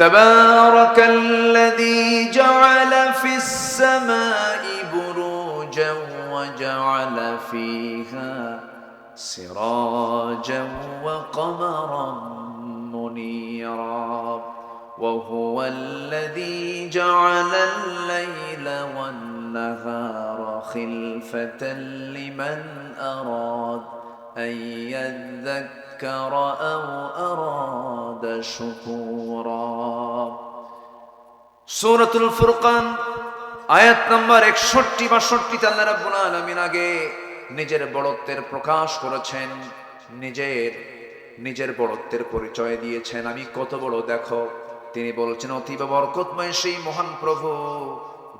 তাবারাকাল্লাযী জাআলা ফিস সামাই বুরুজান ওয়া জাআলা ফীহা সিরাজান ওয়া কমারান মুনীরা ওয়া হুয়াল্লাযী জাআলাল লাইলা ওয়ান নাহারা খিলফাতান লিমান আরাদ আন ইয়াযযাক্কারা আও আরাদা শুকুরা। সূরাতুল ফুরকান আয়াত নাম্বার 61-62 আল্লাহ রাব্বুল আলামিন আগে নিজের বড়ত্বের প্রকাশ করেছেন, নিজের বড়ত্বের পরিচয় দিয়েছেন। আমি কত বড় দেখো। তিনি বলছেন অতীব বরকতময় সেই মহান প্রভু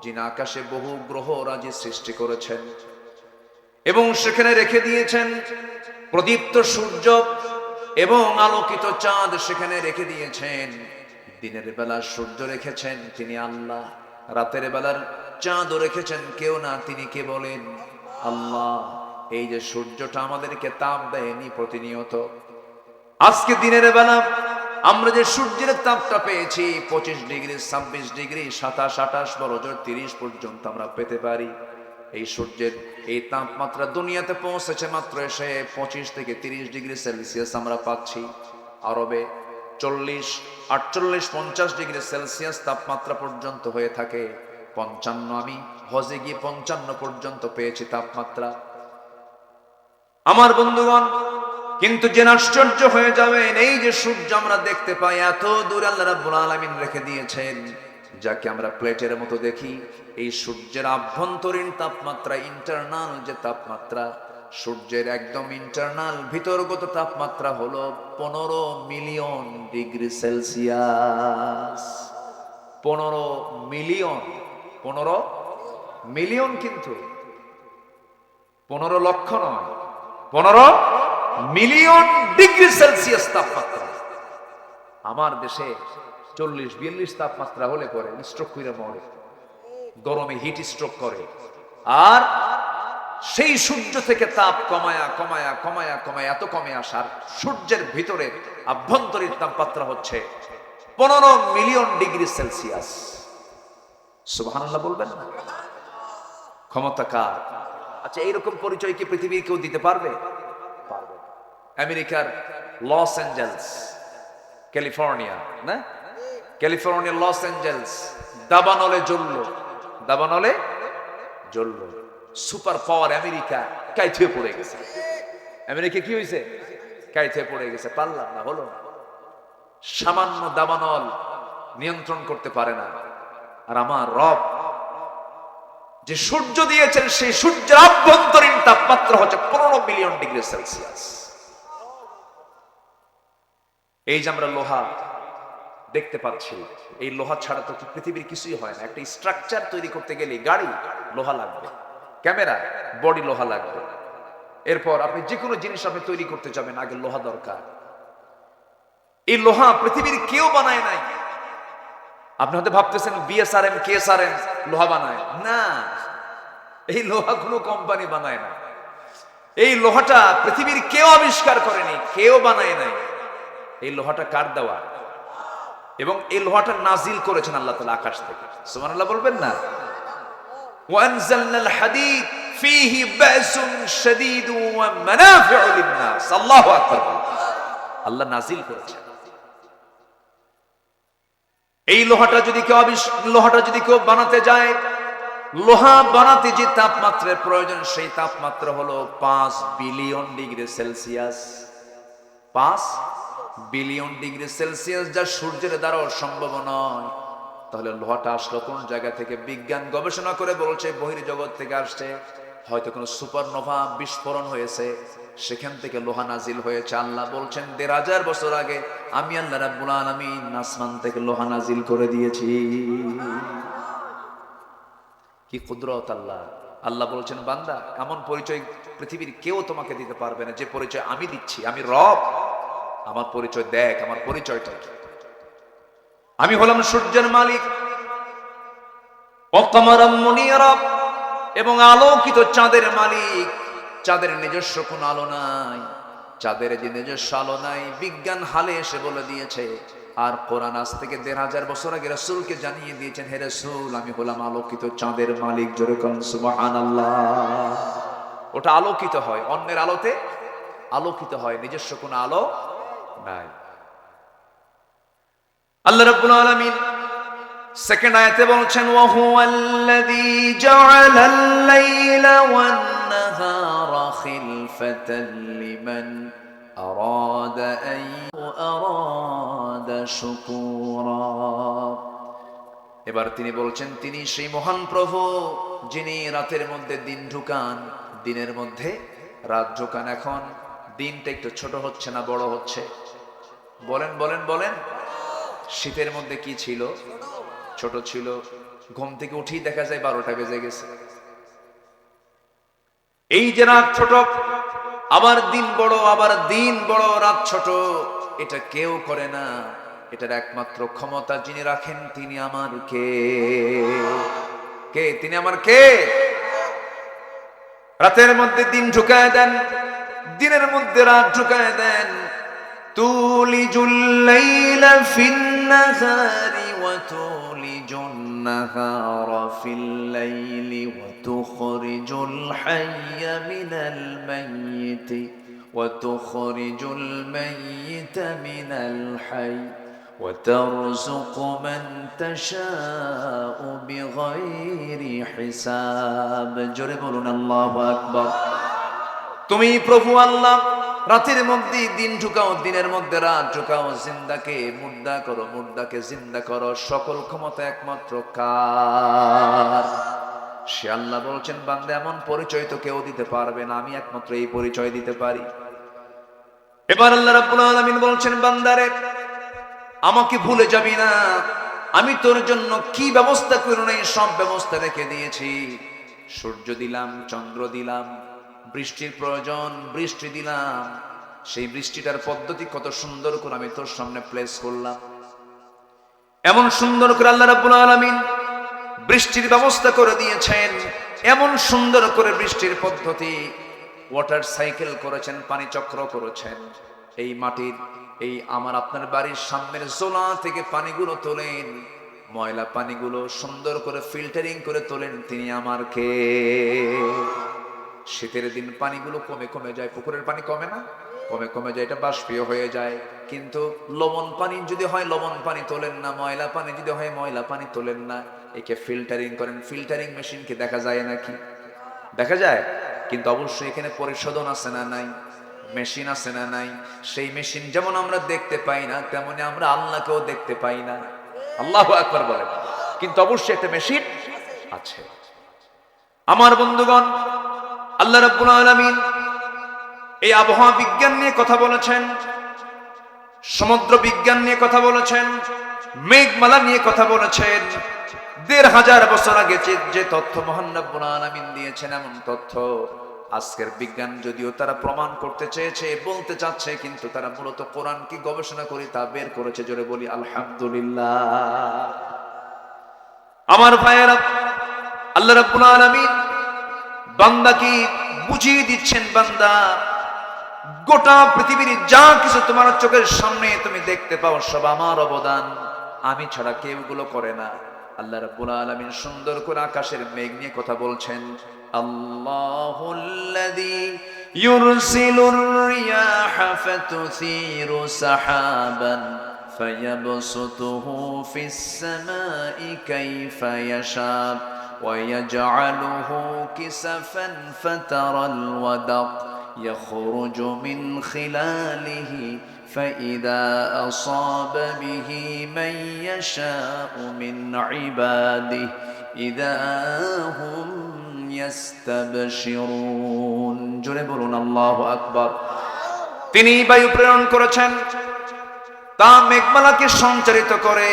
যিনি আকাশে বহু গ্রহ রাজি সৃষ্টি করেছেন এবং সেখানে রেখে দিয়েছেন প্রদীপ্ত সূর্য এবং আলোকিত চাঁদ, সেখানে রেখে দিয়েছেন। দিনের বেলা সূর্য রেখেছেন তিনি আল্লাহ, রাতের বেলার চাঁদও রেখেছেন কেউ না, তিনি কে বলেন আল্লাহ। এই যে সূর্যটা আমাদেরকে তাপ দেয়নি প্রতিনিয়ত, আজকে দিনের বেলা আমরা যে সূর্যের তাপটা পেয়েছি 25 ডিগ্রি, 26 ডিগ্রি, 27, 28, বড় জোর 30 পর্যন্ত আমরা পেতে পারি। এই সূর্যের এই তাপমাত্রা দুনিয়াতে পৌঁছেছে মাত্র এসে 25 থেকে 30 ডিগ্রি সেলসিয়াস আমরা পাচ্ছি। আরবে 40, 48, 50 ডিগ্রি সেলসিয়াস তাপমাত্রা পর্যন্ত হয়ে থাকে। 55, আমি হজে গিয়ে 55 পর্যন্ত পেয়েছি তাপমাত্রা। আমার বন্ধুগণ, কিন্তু যে আশ্চর্য হয়ে যাবেন, এই যে সূর্য আমরা দেখতে পাই এত দূরে আল্লাহ রাব্বুল আলামিন রেখে দিয়েছেন, যাকে আমরা প্লেটের মতো দেখি। এই সূর্যের আভ্যন্তরীণ তাপমাত্রা, ইন্টারনাল যে তাপমাত্রা, সূর্যের একদম ইন্টারনাল ভিতরগত তাপমাত্রা হলো 15 মিলিয়ন ডিগ্রি সেলসিয়াস। 15 মিলিয়ন, কিন্তু 15 লক্ষ নয়, 15 মিলিয়ন ডিগ্রি সেলসিয়াস তাপমাত্রা। আমার দেশে 40-42 তাপমাত্রা হলে পরে স্ট্রোক করে মরে, গরমে হিট স্ট্রোক করে। আর সেই সূর্য থেকে তাপ কমায়া কমায়া কমায়া কমায়া এত কমে আসার সূর্যের ভিতরে আভ্যন্তরীণ তাপমাত্রা হচ্ছে 15 মিলিয়ন ডিগ্রি সেলসিয়াস। সুবহানাল্লাহ বলবেন না? ক্ষমতা কার? আচ্ছা, এইরকম পরিচয় কি পৃথিবীর কেউ দিতে পারবে? পারবে। আমেরিকার লস অ্যাঞ্জেলস, ক্যালিফোর্নিয়া, না ক্যালিফোর্নিয়া, লস অ্যাঞ্জেলস দাবানলে জ্বলল। সুপার পাওয়ার আমেরিকা কাইথে পড়ে গেছে। আমেরিকা কি হয়েছে? কাইথে পড়ে গেছে, পারলাম না, হলো না। সামান্য দাবানল নিয়ন্ত্রণ করতে পারে না। আর আমার রব যে সূর্য দিয়েছেন, সেই সূর্যের আভ্যন্তরীণ তাপমাত্রা হচ্ছে 15 মিলিয়ন ডিগ্রি সেলসিয়াস। এই যে আমরা লোহা দেখতে পাচ্ছি, এই লোহা ছাড়া তো পৃথিবীর কিছুই হয় না। একটা স্ট্রাকচার তৈরি করতে গেলে গাড়ি লোহা লাগবে, ক্যামেরা বডি লোহা লাগবে। এরপর আপনি যে কোনো জিনিস আপনি তৈরি করতে যাবেন, আগে লোহা দরকার। এই লোহা পৃথিবীর কেউ বানায় নাই। আপনি হয়তো ভাবতেছেন বিএসআরএম, কেএসআরএম লোহা বানায় না, এই লোহা কোনো কোম্পানি বানায় না। এই লোহাটা পৃথিবীর কেউ আবিষ্কার করেনি, কেউ বানায় নাই। এই লোহাটা কার দেওয়া? এবং এই লোহাটা নাজিল করেছেন আল্লাহ তাআলা আকাশ থেকে। সুবহানাল্লাহ বলবেন না? ওয়ানজালনাল হাদিদ ফীহি বাসুন শাদীদু ওয়া মানাফিউ লিন-নাস। আল্লাহু আকবার। আল্লাহ নাজিল করেছেন। এই লোহাটা যদি কেউ বানাতে যায়, লোহা বানাতে যে তাপমাত্রার প্রয়োজন, সেই তাপমাত্রা হলো 5 billion degree Celsius. 5 billion degree Celsius, যা সূর্যের দ্বারাও সম্ভব নয়। তাহলে লোহাটা আসলো কোন জায়গা থেকে? বিজ্ঞান গবেষণা করে বলছে বহির্জগৎ থেকে আসছে। হয়তো কোনো সুপারনোভা বিস্ফোরণ হয়েছে, সেখান থেকে লোহা নাজিল হয়েছে। আল্লাহ বলছেন 1500 বছর আগে আমি আল্লাহ রাব্বুল আলামিন আসমান থেকে লোহা নাজিল করে দিয়েছি। কি কুদরত আল্লাহ! আল্লাহ বলছেন বান্দা, এমন পরিচয় পৃথিবীর কেউ তোমাকে দিতে পারবে না যে পরিচয় আমি দিচ্ছি। আমি রব, আমার পরিচয় দেখ। আমার পরিচয়টা কি? আমি হলাম সূর্যের মালিক, ওয়াকামারাম মুনীরা, এবং আলোকিত চাঁদের মালিক। চাঁদের নিজস্ব কোনো আলো নাই, চাঁদের যে নিজস্ব আলো নাই, বিজ্ঞান হালে এসে বলে দিয়েছে আর কোরআন আজ থেকে 1500 বছর আগে রাসূলকে জানিয়ে দিয়েছেন, হে রাসূল আমি হলাম আলোকিত চাঁদের মালিক। জোরে কোন সুবহানাল্লাহ। ওটা আলোকিত হয়, অন্যের আলোতে আলোকিত হয়, নিজস্ব কোনো আলো নাই। আল্লাহ রাব্বুল আলামিন সেকেন্ড আয়াতে বলছেন, ওয়া হুয়াল্লাযী জাআলাল লাইলা ওয়ান নাহারা খিলফাতান লিমান আরাদা আন আরাদা শুকুরা। এবার তিনি বলছেন, তিনি সেই মহান প্রভু যিনি রাতের মধ্যে দিন ঢুকান, দিনের মধ্যে রাত ঢুকান। এখন দিনটা একটু ছোট হচ্ছে না বড় হচ্ছে? বলেন বলেন বলেন। শীতের মধ্যে কি ছিল? ছোট ছিল। ঘুম থেকে উঠেই দেখা যায় 12টা বেজে গেছে। এই যে রাত ছোট, আবার দিন বড়, আবার দিন বড় রাত ছোট, এটা কেউ করে না। এটার একমাত্র ক্ষমতা যিনি রাখেন তিনি আমার কে? কে? তিনি আমার কে? রাতের মধ্যে দিন ঢুকায় দেন, দিনের মধ্যে রাত ঢুকায় দেন। তুলিজুল লাইলা ফিন নাহারি ওয়া তুলিজুন নাহারা ফিল লাইলি ওয়া তুখরিজুল হাইয়া মিনাল মাইয়িতি ওয়া তুখরিজুল মাইয়িতা মিনাল হাইয়্যি ওয়া তারযুকু মান তাশাউ বিগাইরি হিসাব। জোরে বলুন আল্লাহু আকবার। তুমি প্রভু আল্লাহ রাতের মধ্যে দিন ঢুকাও, দিনের মধ্যে রাত ঢুকাও, জিন্দাকে মুর্দা করো, মুর্দাকে জিন্দা করো। সকল ক্ষমতা একমাত্র কার? সে আল্লাহ বলছেন, বান্দা এমন পরিচয় তো কেউ দিতে পারবে না, আমি একমাত্র এই পরিচয় দিতে পারি। এবার আল্লাহ রাব্বুল আলামিন বলছেন, বান্দারে আমাকে ভুলে যাবি না, আমি তোর জন্য কি ব্যবস্থা করে নাই সব ব্যবস্থা রেখে দিয়েছি। সূর্য দিলাম, চন্দ্র দিলাম, বৃষ্টির প্রয়োজন বৃষ্টি দিলাম, সেই বৃষ্টিটার পদ্ধতি কত সুন্দর করে আমি তোর সামনে প্লেস করলাম। এমন সুন্দর করে আল্লাহ রাব্বুল আলামিন বৃষ্টির ব্যবস্থা করে দিয়েছেন, এমন সুন্দর করে বৃষ্টির পদ্ধতি। ওয়াটার সাইকেল করেছেন, পানি চক্র করেছেন। এই মাটির, এই আমার আপনার বাড়ির সামনের জোলা থেকে পানিগুলো তোলেন, ময়লা পানিগুলো সুন্দর করে ফিল্টারিং করে তোলেন, তিনি আমার কে? শীতের দিন পানিগুলো কমে কমে যায়, পুকুরের পানি কমে না? কমে কমে যায়, এটা বাষ্পীয় হয়ে যায়। কিন্তু লবণ পানি যদি হয় লবণ পানি তোলেন না, ময়লা পানি যদি হয় ময়লা পানি তোলেন না। একে ফিল্টারিং করেন। ফিল্টারিং মেশিনকে দেখা যায় নাকি? দেখা যায়। কিন্তু অবশ্যই এখানে পরিশোধন আছে না নাই? মেশিন আছে না নাই? সেই মেশিন যেমন আমরা দেখতে পাই না, তেমনি আমরা আল্লাহকেও দেখতে পাই না। আল্লাহু আকবার বলেন। কিন্তু অবশ্যই একটা মেশিন আছে। আমার বন্ধুগণ, আল্লাহ রাব্বুল আলামিন এই আবহাওয়া বিজ্ঞান নিয়ে কথা বলেছেন, সমুদ্র বিজ্ঞান নিয়ে কথা বলেছেন, মেঘমালা নিয়ে কথা বলেছেন। 1500 বছর আগে যে তথ্য মহান রাব্বুল আলামিন দিয়েছেন, এমন তথ্য আজকের বিজ্ঞান যদিও তারা প্রমাণ করতে চেয়েছে, বলতে চাচ্ছে, কিন্তু তারা মূলত কোরআন কি গবেষণা করে তা বের করেছে। জোরে বলি আলহামদুলিল্লাহ। আমার ভাইয়েরা, আল্লাহ রাব্বুল আলামিন বান্দাকে বুঝিয়ে দিচ্ছেন, বান্দা গোটা পৃথিবীর যা কিছু তোমার চোখের সামনে তুমি দেখতে পাও সব আমার অবদান, আমি ছাড়া কেউ এগুলো করে না। আল্লাহ রাব্বুল আলামিন সুন্দর করে আকাশের মেঘ নিয়ে কথা বলছেন। আল্লাহুল্লাযী ইউরসিলুর রিয়াহা ফাতুসিরু সাহাবান ফায়াবসুতুহু ফিস সামাই কাইফা ইয়াশা ويجعله كسفا فترى الودق يخرج من خلاله فإذا أصاب به من يشاء من عباده إذا هم يستبشرون। জোরে বলুন আল্লাহু আকবার। তিনি বায়ু প্রেরণ করেছেন, তা মেঘমালাকে সঞ্চারিত করে,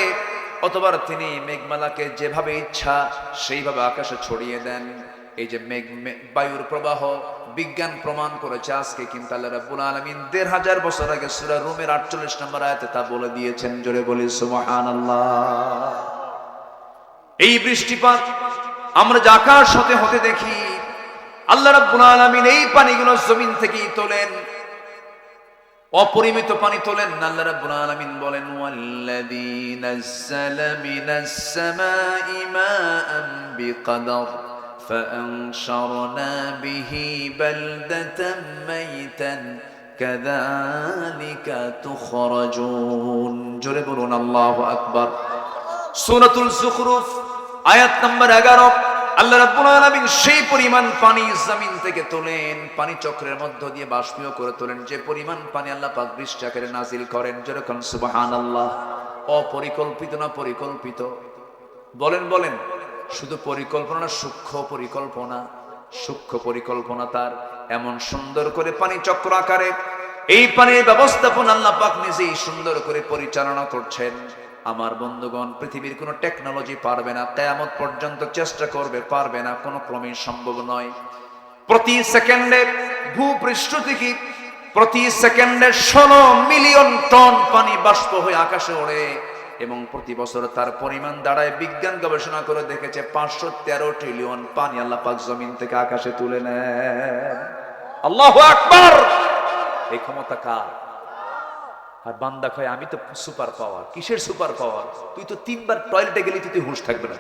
অথবা তিনি মেঘমালাকে যেভাবে ইচ্ছা সেইভাবে আকাশে ছড়িয়ে দেন। এই যে বায়ুর প্রবাহ বিজ্ঞান প্রমাণ করেছে আজকে, কিন্তু আল্লাহ রাব্বুল আলামিন 1500 বছর আগে সূরা রুমের 48 নম্বর আয়াতে তা বলে দিয়েছেন। জোরে বলি সুবহানাল্লাহ। এই বৃষ্টিপাত আমরা যে আকাশ হতে হতে দেখি, আল্লাহ রাব্বুল আলামিন এই পানিগুলো জমিন থেকেই তোলেন। অপরিমিত পানি তোলেন। আল্লাহ রাব্বুল আলামিন বলেন ওয়াল্লাযী নাযালা মিনাস সামাই মাআন বিকদর ফাআনশারনা বিহি বালদাতাম মাইতান কাযালিকা তুখরাজুন। জোরে বলুন আল্লাহু আকবার। সূরাতুল যুখরুফ আয়াত নাম্বার 11। আল্লাহ রাব্বুল আলামিন সেই পরিমাণ পানি জমিন থেকে তোলেন, পানি চক্রের মধ্য দিয়ে বাষ্পীয় করে তোলেন, যে পরিমাণ পানি আল্লাহ পাক বৃষ্টি আকারে নাজিল করেন। যেরকম সুবহানাল্লাহ। অপরিকল্পিত না পরিকল্পিত? বলেন বলেন। শুধু পরিকল্পনা না, সূক্ষ্ম পরিকল্পনা? সূক্ষ্ম পরিকল্পনা তার। এমন সুন্দর করে পানি চক্র আকারে এই পানির ব্যবস্থাপনা আল্লাহ পাক নিজেই সুন্দর করে পরিচালনা করছেন। আমার বন্ধুগণ, পৃথিবীর কোনো টেকনোলজি পারবে না, কিয়ামত পর্যন্ত চেষ্টা করবে, পারবে না, কোনো ক্রমেই সম্ভব নয়। প্রতি সেকেন্ডে ভূপৃষ্ঠ থেকে প্রতি সেকেন্ডে 16 মিলিয়ন টন পানি বাষ্প হয়ে আকাশে ওড়ে, এবং প্রতি বছর তার পরিমাণ দাঁড়ায়, বিজ্ঞান গবেষণা করে দেখেছে 513 ট্রিলিয়ন পানি আল্লাহ পাক জমিন থেকে আকাশে তুলে নেয়। আল্লাহু আকবার। এই ক্ষমতা কার? আর বান্দা কয় আমি তো সুপার পাওয়ার। কিসের সুপার পাওয়ার? তুই তো 3 বার টয়লেটে গেলি, তুই হুঁশ থাকবে না।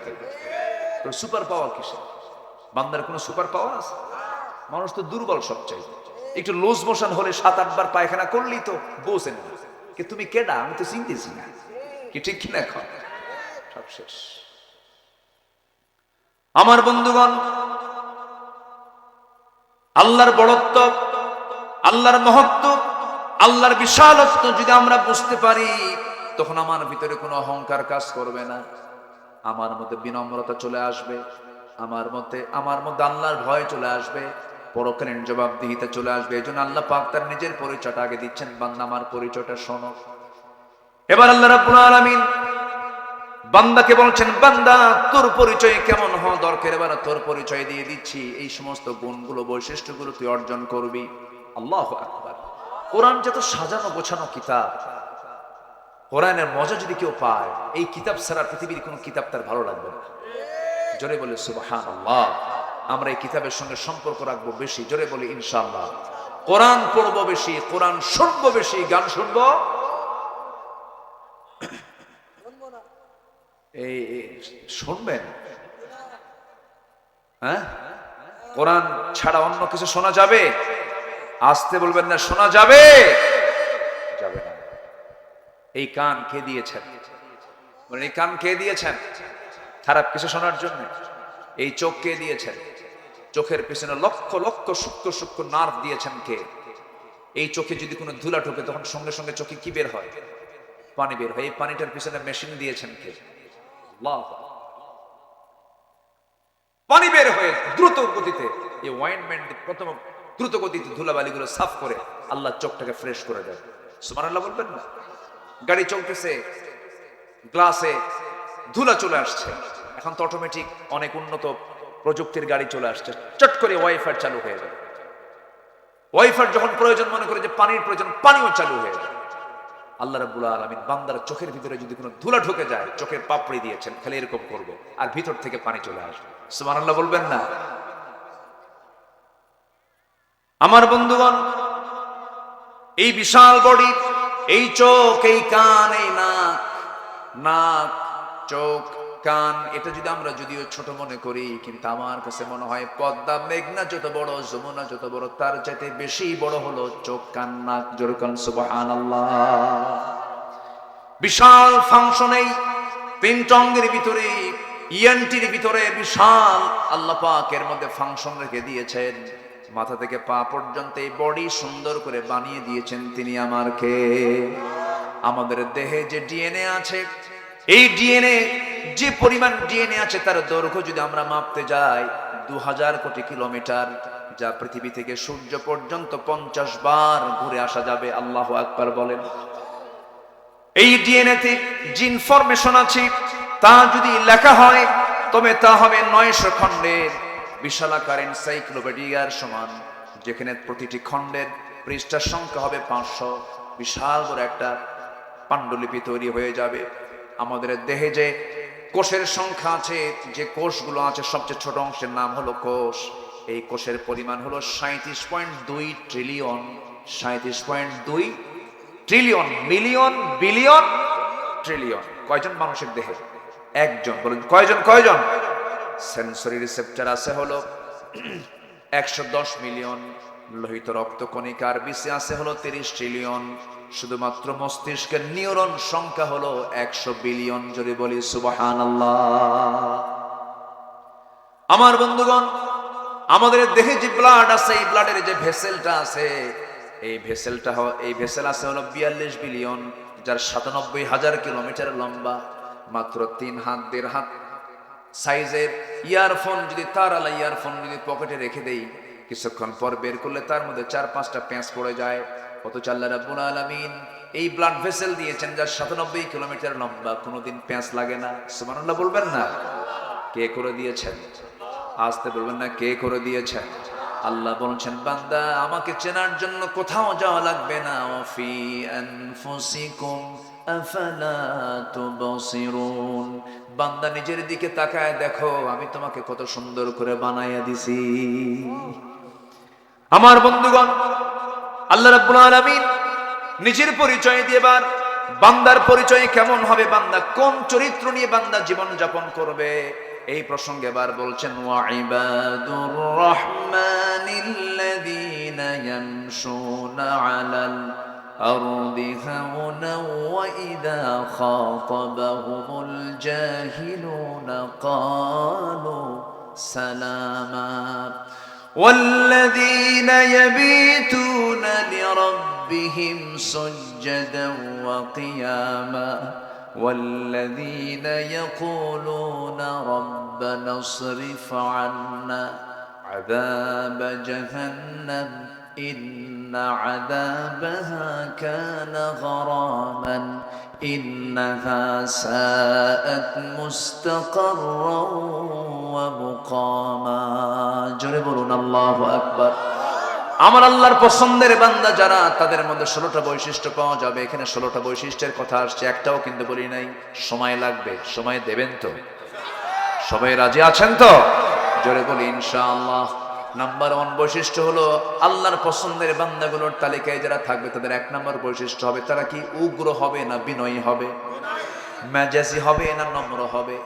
তোর সুপার পাওয়ার কিসের? বান্দার কোনো সুপার পাওয়ার আছে? মানুষ তো দুর্বল সবচাই। একটু লুজ মোশন হলে 7-8 বার পায়খানা করলেই তো বোঝেন না কি তুমি কেডা, আমি তো চিনতেছি না। কি ঠিক কিনা? সব শেষ। আমার বন্ধুগণ, আল্লাহর বড়ত্ব, আল্লাহর মহত্ব, আল্লাহর বিশালত্ব যদি আমরা বুঝতে পারি, তখন আমার ভিতরে কোনো অহংকার কাজ করবে না, আমার মধ্যে বিনম্রতা চলে আসবে, আমার মধ্যে আল্লাহর ভয় চলে আসবে, পরকালীন জবাবদিহিতা চলে আসবে। এই জন্য আল্লাহ পাক তার নিজের পরিচয়টা আগে দিচ্ছেন, বান্দা আমার পরিচয়টা শোনো। এবার আল্লাহ রাব্বুল আলামিন বান্দাকে বলছেন, বান্দা তোর পরিচয় কেমন হওয়া দরকার, এবার তোর পরিচয় দিয়ে দিচ্ছি। এই সমস্ত গুণগুলো, বৈশিষ্ট্যগুলো তুই অর্জন করবি। আল্লাহু আকবার। কোরআন যত সাজানো গোছানো কিতাব, কোরআনের মজা যদি কেউ পায়, এই কিতাব ছাড়া পৃথিবীর কোনো কিতাব তার ভালো লাগবে না। জোরে বলে সুবহানাল্লাহ। আমরা এই কিতাবের সঙ্গে সম্পর্ক রাখবো বেশি। জোরে বলি ইনশাআল্লাহ। কোরআন পড়বো বেশি, কোরআন শুনবো বেশি, গান শুনবো এই শুনবেন? হ্যাঁ, কোরআন ছাড়া অন্য কিছু শোনা যাবে? আসতে বলবেন না, শোনা যাবে? যাবে না। এই কান কে দিয়েছেন? বলেন, এই কান কে দিয়েছেন খারাপ কিছু শোনার জন্য? এই চোখ কে দিয়েছেন? চোখের পিছনে লক্ষ লক্ষ সূক্ষ্ম সূক্ষ্ম নার্ভ দিয়েছেন কে? এই চোখে যদি কোনো ধুলা ঢোকে, তখন সঙ্গে সঙ্গে চোখে কি বের হয়? পানি বের হয়। এই পানিটার পিছনে মেশিন দিয়েছেন কে? আল্লাহ। পানি বের হয়ে দ্রুত গতিতে, এই ওয়াইনমেন্ট প্রথম দ্রুত গতিতে ধুলাবালিগুলো সাফ করে আল্লাহ চোখটাকে ফ্রেশ করে দেয়। সুবহানাল্লাহ বলবেন না? গাড়ি চলতেছে, গ্লাসে ধুলা চলে আসছে, এখন তো অটোমেটিক অনেক উন্নত প্রযুক্তির গাড়ি চলে আসছে, চট করে ওয়াইফার চালু হয়ে যায়। ওয়াইফার যখন প্রয়োজন মনে করে যে পানির প্রয়োজন, পানিও চালু হয়ে যায়। আল্লাহ রাব্বুল আলামিন বান্দার চোখের ভিতরে যদি কোনো ধুলা ঢুকে যায়, চোখের পাপড়ি দিয়েছেন, খালি এরকম করবে আর ভিতর থেকে পানি চলে আসবে। সুবহানাল্লাহ বলবেন না? আমার বন্ধুগণ, এই বিশাল বডি, এই চোখ, এই কান, এই নাক, চোখ, কান, এটা যদি আমরা যদিও ছোট মনে করি, কিন্তু আমার কাছে মনে হয় পদ্মা মেঘনা যত বড়, যমুনা যত বড়, তার চাইতে বেশি বড় হলো চোখ, কান, নাক। জোরে কান সুবহানাল্লাহ। বিশাল ফাংশন এই তিনটা অঙ্গের ভিতরে, ইএনটির ভিতরে বিশাল আল্লাহ পাক এর মধ্যে ফাংশন রেখে দিয়েছেন। মাথা থেকে পা পর্যন্ত এই বডি সুন্দর করে বানিয়ে দিয়েছেন তিনি। আমার কে? আমাদের দেহে যে ডিএনএ আছে, এই ডিএনএ, যে পরিমাণ ডিএনএ আছে, তার দৈর্ঘ্য যদি আমরা মাপতে যাই 2000 কোটি কিলোমিটার, যা পৃথিবী থেকে সূর্য পর্যন্ত 50 বার ঘুরে আসা যাবে। আল্লাহু আকবার বলেন। এই ডিএনএ তে যে ইনফরমেশন আছে, তা যদি লেখা হয়, তবে তা হবে 900 খণ্ডের বিশালাকার এনসাইক্লোপিডিয়ার সমান, যেখানে প্রতিটি খণ্ডের পৃষ্ঠার সংখ্যা হবে 500। বিশাল বড় একটা পাণ্ডুলিপি তৈরি হয়ে যাবে। আমাদের দেহে যে কোষের সংখ্যা আছে, যে কোষগুলো আছে, সবচেয়ে ছোট অংশের নাম হলো কোষ। এই কোষের পরিমাণ হলো 37.2 trillion. 37.2 trillion, million, billion, trillion. কয়জন মানুষের দেহে? একজন। বলুন কয়জন? কয়জন? সেন্সরি রিসেপ্টর আছে হলো 110 মিলিয়ন। লোহিত রক্তকণিকার বিসি আছে হলো 30 ট্রিলিয়ন। শুধুমাত্র মস্তিষ্কের নিউরন সংখ্যা হলো 100 বিলিয়ন। জোরে বলি সুবহানাল্লাহ। আমার বন্ধুগণ, আমাদের দেহে যে ব্লাড আছে, এই ব্লাডের যে ভেসেলটা আছে, এই ভেসেল আছে হলো 42 বিলিয়ন, যার 97,000 কিলোমিটার লম্বা। মাত্র 3 হাত 1.5 হাত সাইজের ইয়ারফোন যদি তারালা ইয়ারফোন যদি পকেটে রেখে দেই, কিছুক্ষণ পর বের করলে তার মধ্যে 4-5টা প্যাঁচ পড়ে যায়। অথচ আল্লাহ রাব্বুল আলামিন এই ব্লাড ভেসেল দিয়েছেন যার 97 কিলোমিটার লম্বা, কোনোদিন প্যাঁচ লাগে না। সুবহানাল্লাহ বলবেন না? কে করে দিয়েছেন? আসতে বলবেন না, কে করে দিয়েছেন? আল্লাহ বলছেন, বান্দা আমাকে চেনার জন্য কোথাও যাওয়া লাগবে না। ওয়াফি আনফুসিকুম আফালা তুবসিরুন। বান্দা নিজের দিকে তাকায় দেখো, আমি তোমাকে কত সুন্দর করে বানাইয়া দিছি। আমার বন্ধুগণ, আল্লাহ রাব্বুল আলামিন নিজের পরিচয় দিয়েবার বান্দার পরিচয় কেমন হবে, বান্দা কোন চরিত্র নিয়ে বান্দা জীবন যাপন করবে, এই প্রসঙ্গে এবার বলছেন, ওয়া ইবাদুর রাহমানিল্লাযীনা ইয়ামশুনা আলাল আরদি হাওনা ওয়া ইযা খাতাবাহুমুল জাহিলুনা ক্বালু সালামা والذين يبيتون لربهم سجدا وقياما والذين يقولون ربنا اصرف عنا عذاب جهنم إن عذابها كان غراما إنها ساءت مستقرا ومقاما জোরে বলুন আল্লাহু আকবার। আমার আল্লাহর পছন্দের বান্দা যারা, তাদের মধ্যে 16টা বৈশিষ্ট্য পাওয়া যাবে। এখানে 16টা বৈশিষ্ট্যের কথা আসছে, একটাও কিন্তু বলি নাই। সময় লাগবে, সময় দেবেন তো? সবাই রাজি আছেন তো? জোরে বলি ইনশাআল্লাহ। নাম্বার 1 বৈশিষ্ট্য হলো, আল্লাহর পছন্দের বান্দাগুলোর তালিকায় যারা থাকবে তাদের 1 নম্বর বৈশিষ্ট্য হবে, তারা কি উগ্র হবে না বিনয়ী হবে? মেজাজি হবে না নম্র হবে?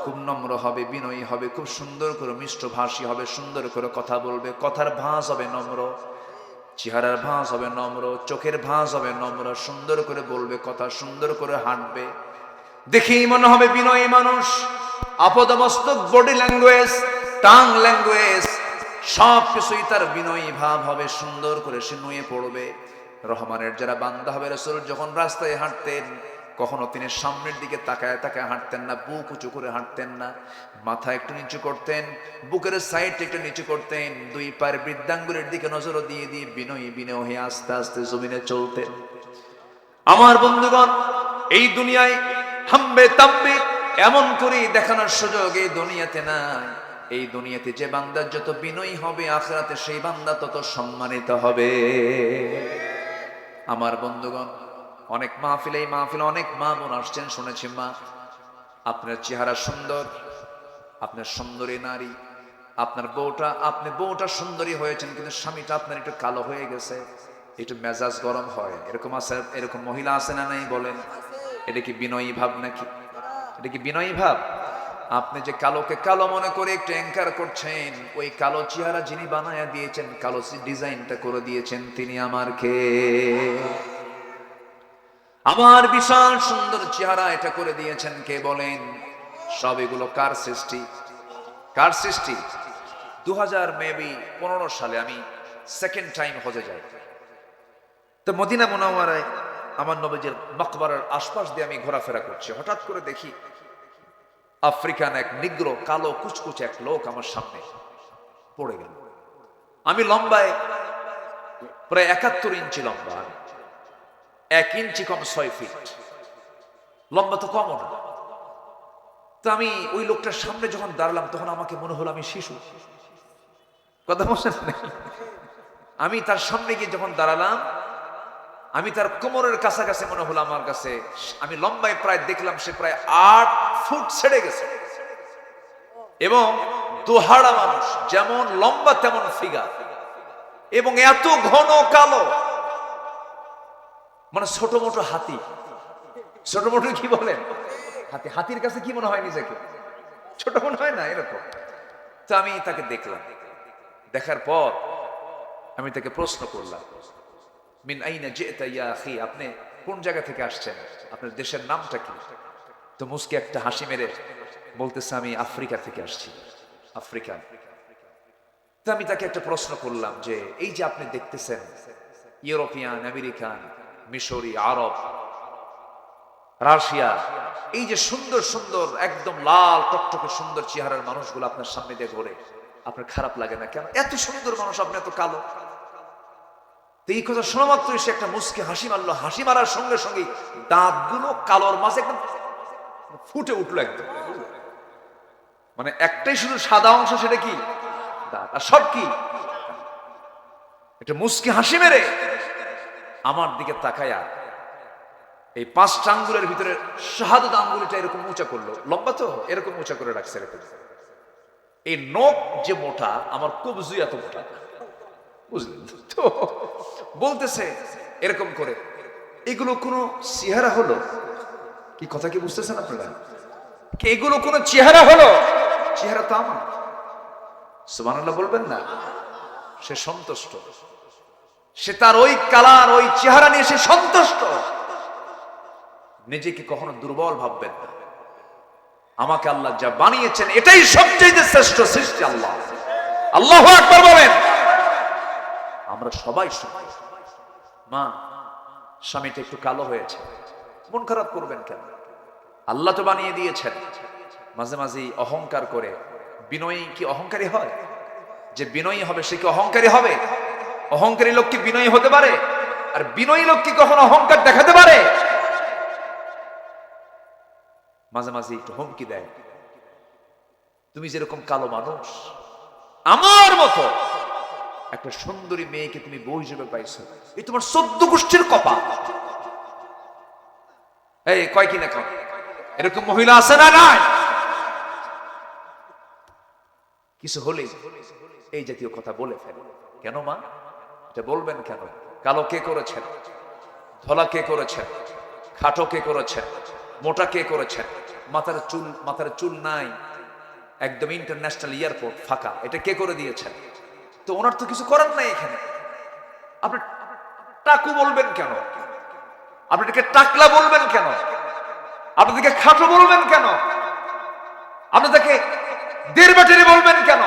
খুব নম্র হবে, বিনয়ী হবে, খুব সুন্দর করে মিষ্টভাষী হবে, সুন্দর করে কথা বলবে, কথার ভাঁজ হবে নম্র, চেহারার ভাঁজ হবে নম্র, চোখের ভাঁজ হবে নম্র, সুন্দর করে বলবে কথা, সুন্দর করে হাঁটবে, দেখেই মনে হবে বিনয়ী মানুষ। আপদমস্তক বডি ল্যাঙ্গুয়েজ, টাং ল্যাঙ্গুয়েজ সব কিছুই তার বিনয়ী ভাব হবে, সুন্দর করে সে নুয়ে পড়বে। রহমানের যারা বান্দা হবে, রাসূল যখন রাস্তায় হাঁটতেন কখনো তিনি সামনের দিকে তাকায় তাকায় হাঁটতেন না, বুক উঁচু করে হাঁটতেন না, মাথা একটু নিচু করতেন, বুকের সাইড একটু নিচু করতেন, 2 পায়ের বৃদ্ধাঙ্গুলের দিকে নজর দিয়ে দিয়ে বিনয়ী বিনয় হয়ে আস্তে আস্তে জমিনে চলতেন। আমার বন্ধুগণ, এই দুনিয়ায় হাম্বে তাম্বে এমন করে দেখানোর সুযোগ এই দুনিয়াতে নাই। এই দুনিয়াতে যে বান্দা যত বিনয়ী হবে, আখিরাতে সেই বান্দা তত সম্মানিত হবে। আমার বন্ধুগণ, অনেক মাহফিলে, এই মাহফিলে অনেক মা বোন আসছেন, শুনেছি মা আপনার চেহারা সুন্দর, আপনার সুন্দরী নারী, আপনার আপনি বউটা সুন্দরী হয়েছেন, কিন্তু স্বামীটা আপনার একটু কালো হয়ে গেছে, একটু মেজাজ গরম হয়, এরকম আছে? এরকম মহিলা আছে না নাই বলেন? এটা কি বিনয়ী ভাব নাকি? এটা কি বিনয়ী ভাব? আপনি যে কালোকে কালো মনে করে একটু অ্যাঙ্কার করছেন, ওই কালো চেহারা যিনি বানায়া দিয়েছেন, কালো ডিজাইনটা করে দিয়েছেন, তিনি আমার কে? আমার বিশাল সুন্দর চেহারা এটা করে দিয়েছেন কে বলেন? সব এগুলো কার সৃষ্টি? কার সৃষ্টি? 2015 সালে আমি সেকেন্ড টাইম হজে যাই। তো মদিনা মুনাওয়ারায় আমার নবীজির মাকবারার আশপাশ দিয়ে আমি ঘোরাফেরা করছি, হঠাৎ করে দেখি আফ্রিকান এক নিগ্রো, কালো কুচকুচে এক লোক আমার সামনে পড়ে গেল। আমি লম্বায় প্রায় 71 ইঞ্চি লম্বা, 1 ইঞ্চি কম 6 ফিট লম্বা, তো কমও না। তো আমি ওই লোকটার সামনে যখন দাঁড়ালাম, তখন আমাকে মনে হলো আমি শিশু। কথা বলছেন না? আমি তার সামনে গিয়ে যখন দাঁড়ালাম, আমি তার কোমরের কাছাকাছি মনে হলো আমার কাছে। আমি লম্বায় প্রায় দেখলাম সে প্রায় 8 ফুট ছেড়ে গেছে, এবং দোহাড়া মানুষ, যেমন লম্বা তেমন ফিগার, এবং এত ঘন কালো, মানে ছোট মোটো হাতি, ছোট মোটো কি বলেন হাতি, হাতির কাছে কি মনে হয় নিজেকে ছোট মনে হয় না এরকম। তো আমি তাকে দেখলাম, দেখার পর আমি তাকে প্রশ্ন করলাম, মিন আইনা জিতা ইয়া আখি, আপনি কোন জায়গা থেকে আসছেন, আপনার দেশের নামটা কি? তো মুস্কি একটা হাসি মেরে বলতেছে, আমি আফ্রিকা থেকে আসছি, আফ্রিকান। তো আমি তাকে একটা প্রশ্ন করলাম যে এই যে আপনি দেখতেছেন ইউরোপিয়ান, আমেরিকান, মিশরি, আরব, রাশিয়া, এই যে সুন্দর সুন্দর একদম লাল টকটকে সুন্দর চেহারার মানুষগুলো আপনার সামনে দিয়ে ঘোরে, আপনার খারাপ লাগে না কেন? এত সুন্দর মানুষ, আপনি এত কালো। তো এই কথা শোনা মাত্রই সে একটা মুস্কি হাসি মারলো, হাসি মারার সঙ্গে সঙ্গে দাঁতগুলো কালোর মাঝে একদম ফুটে উঠলো একদম, মানে একটাই শুধু সাদা অংশ, সেটা কি দাঁত, আর সব কি একটা মুস্কি হাসি মেরে আমার দিকে তাকায়া এই 5টা আঙ্গুলের ভিতরে শাহাদাত আঙ্গুলিটা এরকম উঁচা করলো, লম্বা তো এরকম উঁচা করে রাখছে এরকম। এই নখ যে মোটা, আমার কবজি এত মোটা, বুঝলেন তো? বলতেছে এরকম করে, এগুলো কোনো চেহারা হলো? কি কথা কি বুঝতেছেন আপনারা? এগুলো কোনো চেহারা হলো? চেহারা তো আমার। সুবহানাল্লাহ বলবেন না? সে সন্তুষ্ট, সে তার ওই কালার ওই চেহারা নিয়ে সে সন্তুষ্ট। নিজেকে কখনো দুর্বল ভাববেন না। আমাকে আল্লাহ যা বানিয়েছেন এটাই সবচেয়ে শ্রেষ্ঠ সৃষ্টি। আল্লাহ, আল্লাহু আকবার বলেন। আমরা সবাই সুন্দর। মা, স্বামীটা একটু কালো হয়েছে, মন খারাপ করবেন কেন? আল্লাহ তো বানিয়ে দিয়েছেন। মাঝে মাঝে অহংকার করে, বিনয়ী কি অহংকারী হয়? যে বিনয়ী হবে সে কি অহংকারী হবে? অহংকারী লোক কি বিনয়ী হতে পারে? আর বিনয়ী লোক কি কখনো অহংকার দেখাতে পারে? মাঝে মাঝে একটু হুমকি দেয়, তুমি যেরকম কালো মানুষ, আমার মতো একটা সুন্দরী মেয়েকে তুমি বউ হিসেবে পাইছো, এই তোমার 14 গোষ্ঠীর কপাল। এই কয় কি না কয়, এরকম মহিলা আছে না? নাই। কিছু হলেই এই জাতীয় কথা বলে ফেলে। কেন মা? এটা বলবেন কেন? কালো কে করেছেন? ধলা কে করেছেন? খাটো কে করেছেন? মোটা কে করেছেন? মাথার চুল নাই, একদম ইন্টারন্যাশনাল এয়ারপোর্ট ফাঁকা, এটা কে করে দিয়েছেন? তো ওনার তো কিছু করার নাই এখানে। আপনি টাকু বলবেন কেন? আপনাদেরকে টাকলা বলবেন কেন? আপনাদেরকে খাটো বলবেন কেন? আপনাদেরকে দেড়বাটেরি বলবেন কেন?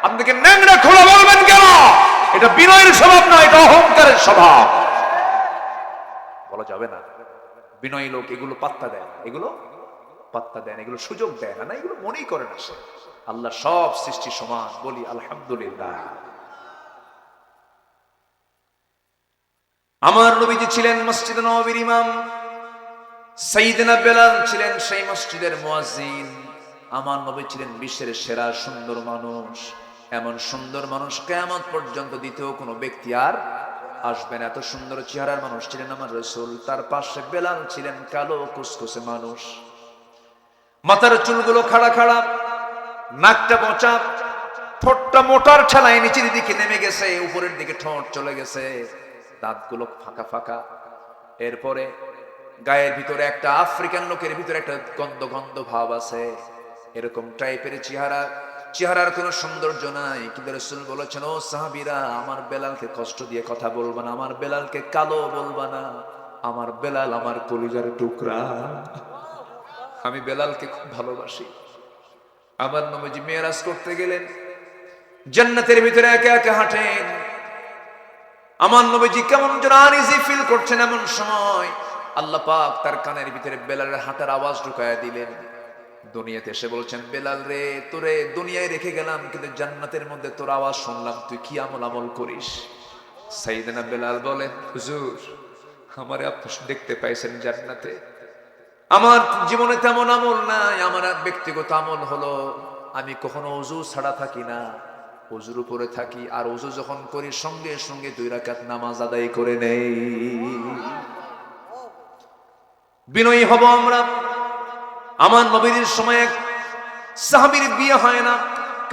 আপনাদেরকে ন্যাংরা খোলা বলবেন কেন? এটা বিনয়ের স্বভাব নয়, এটা অহংকারের স্বভাব। বলা যাবে না। বিনয়ী লোক এগুলো পাত্তা দেয় না, এগুলো পাত্তা দেয় না, এগুলো সুযোগ দেয় না, এগুলো মনেই করে না সে। আল্লাহ সব সৃষ্টি সমান, বলি আলহামদুলিল্লাহ। আমার নবীজি ছিলেন মসজিদে নববীর ইমাম, সাইয়েদনা বেলাল ছিলেন সেই মসজিদের মুয়াজ্জিন। আমার নবী ছিলেন বিশ্বের সেরা সুন্দর মানুষ। এমন সুন্দর মানুষ কিয়ামত পর্যন্ত দ্বিতীয় কোনো ব্যক্তি আর আসবে না। এত সুন্দর চেহারার মানুষ ছিলেন আমার রাসূল। তার পাশে বেলাল ছিলেন কালো কুসকুসে মানুষ, মাথার চুলগুলো খাড়া খাড়া, নাকটা বোঁচা, ঠোঁটটা মোটার ঠেলায় নিচের দিকে নেমে গেছে, উপরের দিকে ঠোঁট চলে গেছে, দাঁতগুলো ফাঁকা ফাঁকা। এরপরে গায়ের ভিতরে একটা আফ্রিকান লোকের ভিতরে একটা গন্ধ গন্ধ ভাব আছে, এরকম টাইপের চেহারা। চেহারার কোনো সৌন্দর্য নাই, কিন্তু রাসূল বলেছেন, ও সাহাবীরা, আমার বেলালকে কষ্ট দিয়ে কথা বলবা না, আমার বেলালকে কালো বলবা না, আমার বেলাল আমার কলিজার টুকরা, আমি বেলালকে খুব ভালোবাসি। আমার নবীজি মেরাজ করতে গেলেন, জান্নাতের ভিতরে একা একা হাঁটেন। আমার নবীজি কেমন যেন আনইজি ফিল করছেন। এমন সময় আল্লাহ পাক তার কানের ভিতরে বেলালের হাঁটার আওয়াজ ঢুকায়া দিলেন। দুনিয়াতে এসে বলছেন, বেলাল রে, তোরে দুনিয়ায় রেখে গেলাম, কিন্তু জান্নাতের মধ্যে তোর আওয়াজ শুনলাম, তুই কি আমল করিস? সাইয়েদনা বেলাল বলেন, হুজুর, আমারে আপনি দেখতে পাইছেন জান্নাতে, আমার জীবনে তেমন আমল নাই। আমার ব্যক্তিগত আমল হলো, আমি কখনো ওযু ছাড়া থাকি না, ওযুর উপরে থাকি, আর ওযু যখন করি সঙ্গে সঙ্গে 2 রাকাত নামাজ আদায় করে নেই। বিনয়ী হব আমরা। আমার নবীর সময় এক সাহাবীর বিয়ে হয় না,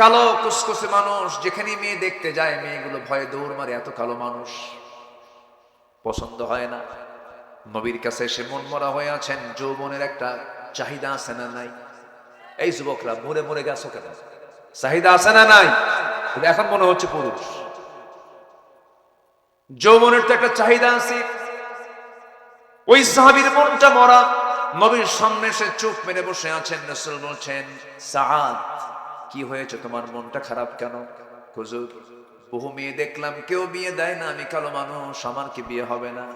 কালো কুসকুসে মানুষ, যেখানে মেয়ে দেখতে যায় মেয়েগুলো ভয়ে দৌড় মারে, এত কালো মানুষ পছন্দ হয় না। নবীর কাছে এসে মন মরা হয়ে আছেন, যৌবনের একটা চাহিদা আছে না নাই? এই যুবকরা মরে মরে গেছো কেন? চাহিদা আছে না নাই? এখন মনে হচ্ছে পুরুষ। যৌবনের তো একটা চাহিদা আছে। ওই সাহাবীর মনটা মরা, নবীর সামনে এসে চোখ মেরে বসে আছেন। রাসূল বলছেন, সাআদ কি হয়েছে, তোমার মনটা খারাপ কেন? হুজুর, বহু মেয়ে দেখলাম, কেউ বিয়ে দেয় না, আমি কালো মানুষ, আমার কি বিয়ে হবে না?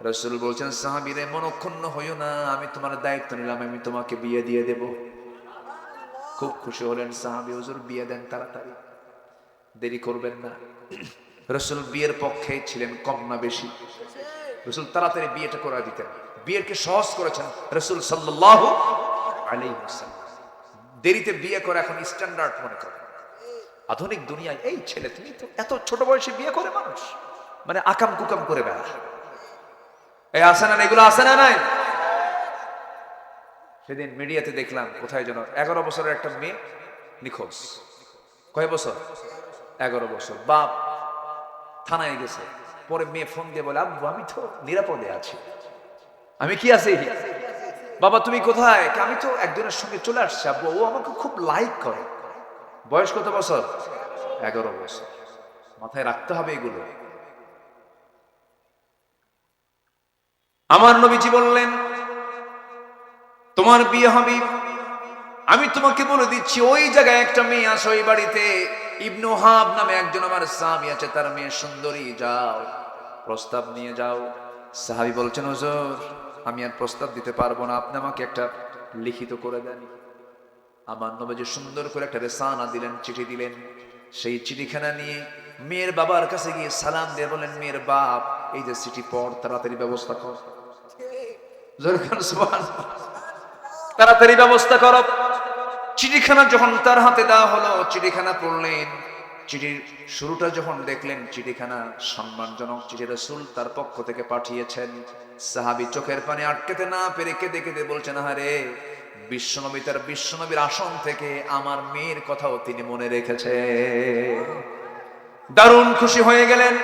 রাসূল বলছেন, সাহাবীরে মনক্ষুণ্ণ হইও না, আমি তোমার দায়িত্ব নিলাম, আমি তোমাকে বিয়ে দিয়ে দেব। খুব খুশি হলেন সাহাবী, হুজুর বিয়ে দেন তাড়াতাড়ি, দেরি করবেন না। রাসূল বিয়ের পক্ষে ছিলেন, কম না বেশি? রাসূল তাড়াতাড়ি বিয়েটা করে দিতেন, বিয়েকে সহজ করেছেন রাসূল সাল্লাল্লাহু আলাইহি ওয়াসাল্লাম। দেরিতে বিয়ে করে এখন স্ট্যান্ডার্ড মনে করে আধুনিক দুনিয়ায়। এই ছেলে, তুমি তো এত ছোট বয়সে বিয়ে করে মানুষ, মানে আকাম কুকাম করে বেড়া। এই আসে না, এগুলো আসে না নাই? সেদিন মিডিয়াতে দেখলাম, কোথায় যেন 11 বছরের একটা মেয়ে নিখোঁজ। কয় বছর? 11 বছর। বাপ থানায় গেছে, পরে মেয়ে ফোন দিয়ে বলে, আব্বু আমি তো নিরাপদে আছি। আমি কি আছি? বাবা তুমি কোথায়? আমি তো একজনের সঙ্গে চলে আসছি আব্বু, ও আমাকে খুব লাইক করে। বয়স কত বছর? 11 বছর। মাথায় রাখতে হবে এগুলো। আমার নবীজি বললেন, তোমার বিয়ে হবে, আমি তোমাকে বলে দিচ্ছি, ওই জায়গায় একটা মেয়ে আছে, ওই বাড়িতে ইবনু হাব নামে একজন আমার সাহাবী আছে, তার মেয়ে সুন্দরী, যাও প্রস্তাব নিয়ে যাও। সাহাবী বলছেন, হুজুর আমি আর প্রস্তাব দিতে পারবো না, আপনি আমাকে একটা লিখিত করে দেন। আমার নবীজি সুন্দর করে একটা রেসানা দিলেন, চিঠি দিলেন। সেই চিঠিখানা নিয়ে মেয়ের বাবার কাছে গিয়ে সালাম দিয়ে বলেন, মেয়ের বাপ এই যে চিঠি পড়, তাড়াতাড়ি ব্যবস্থা কর। তাড়াতাড়ি ব্যবস্থা কর। চিঠিখানা যখন তার হাতে দেওয়া হলো, চিঠিখানা পড়লেন। চিঠির শুরুটা যখন দেখলেন, চিঠিখানা সম্মানজনক চিঠি, রাসূল তার পক্ষ থেকে পাঠিয়েছেন। সাহাবী চোখের পানি আটকাতে না পেরে কেঁদে কেঁদে বলছেন, আরে বিশ্বনবী তার বিশ্বনবীর আসন থেকে আমার মেয়ের কথাও তিনি মনে রেখেছে। দারুণ খুশি হয়ে গেলেন,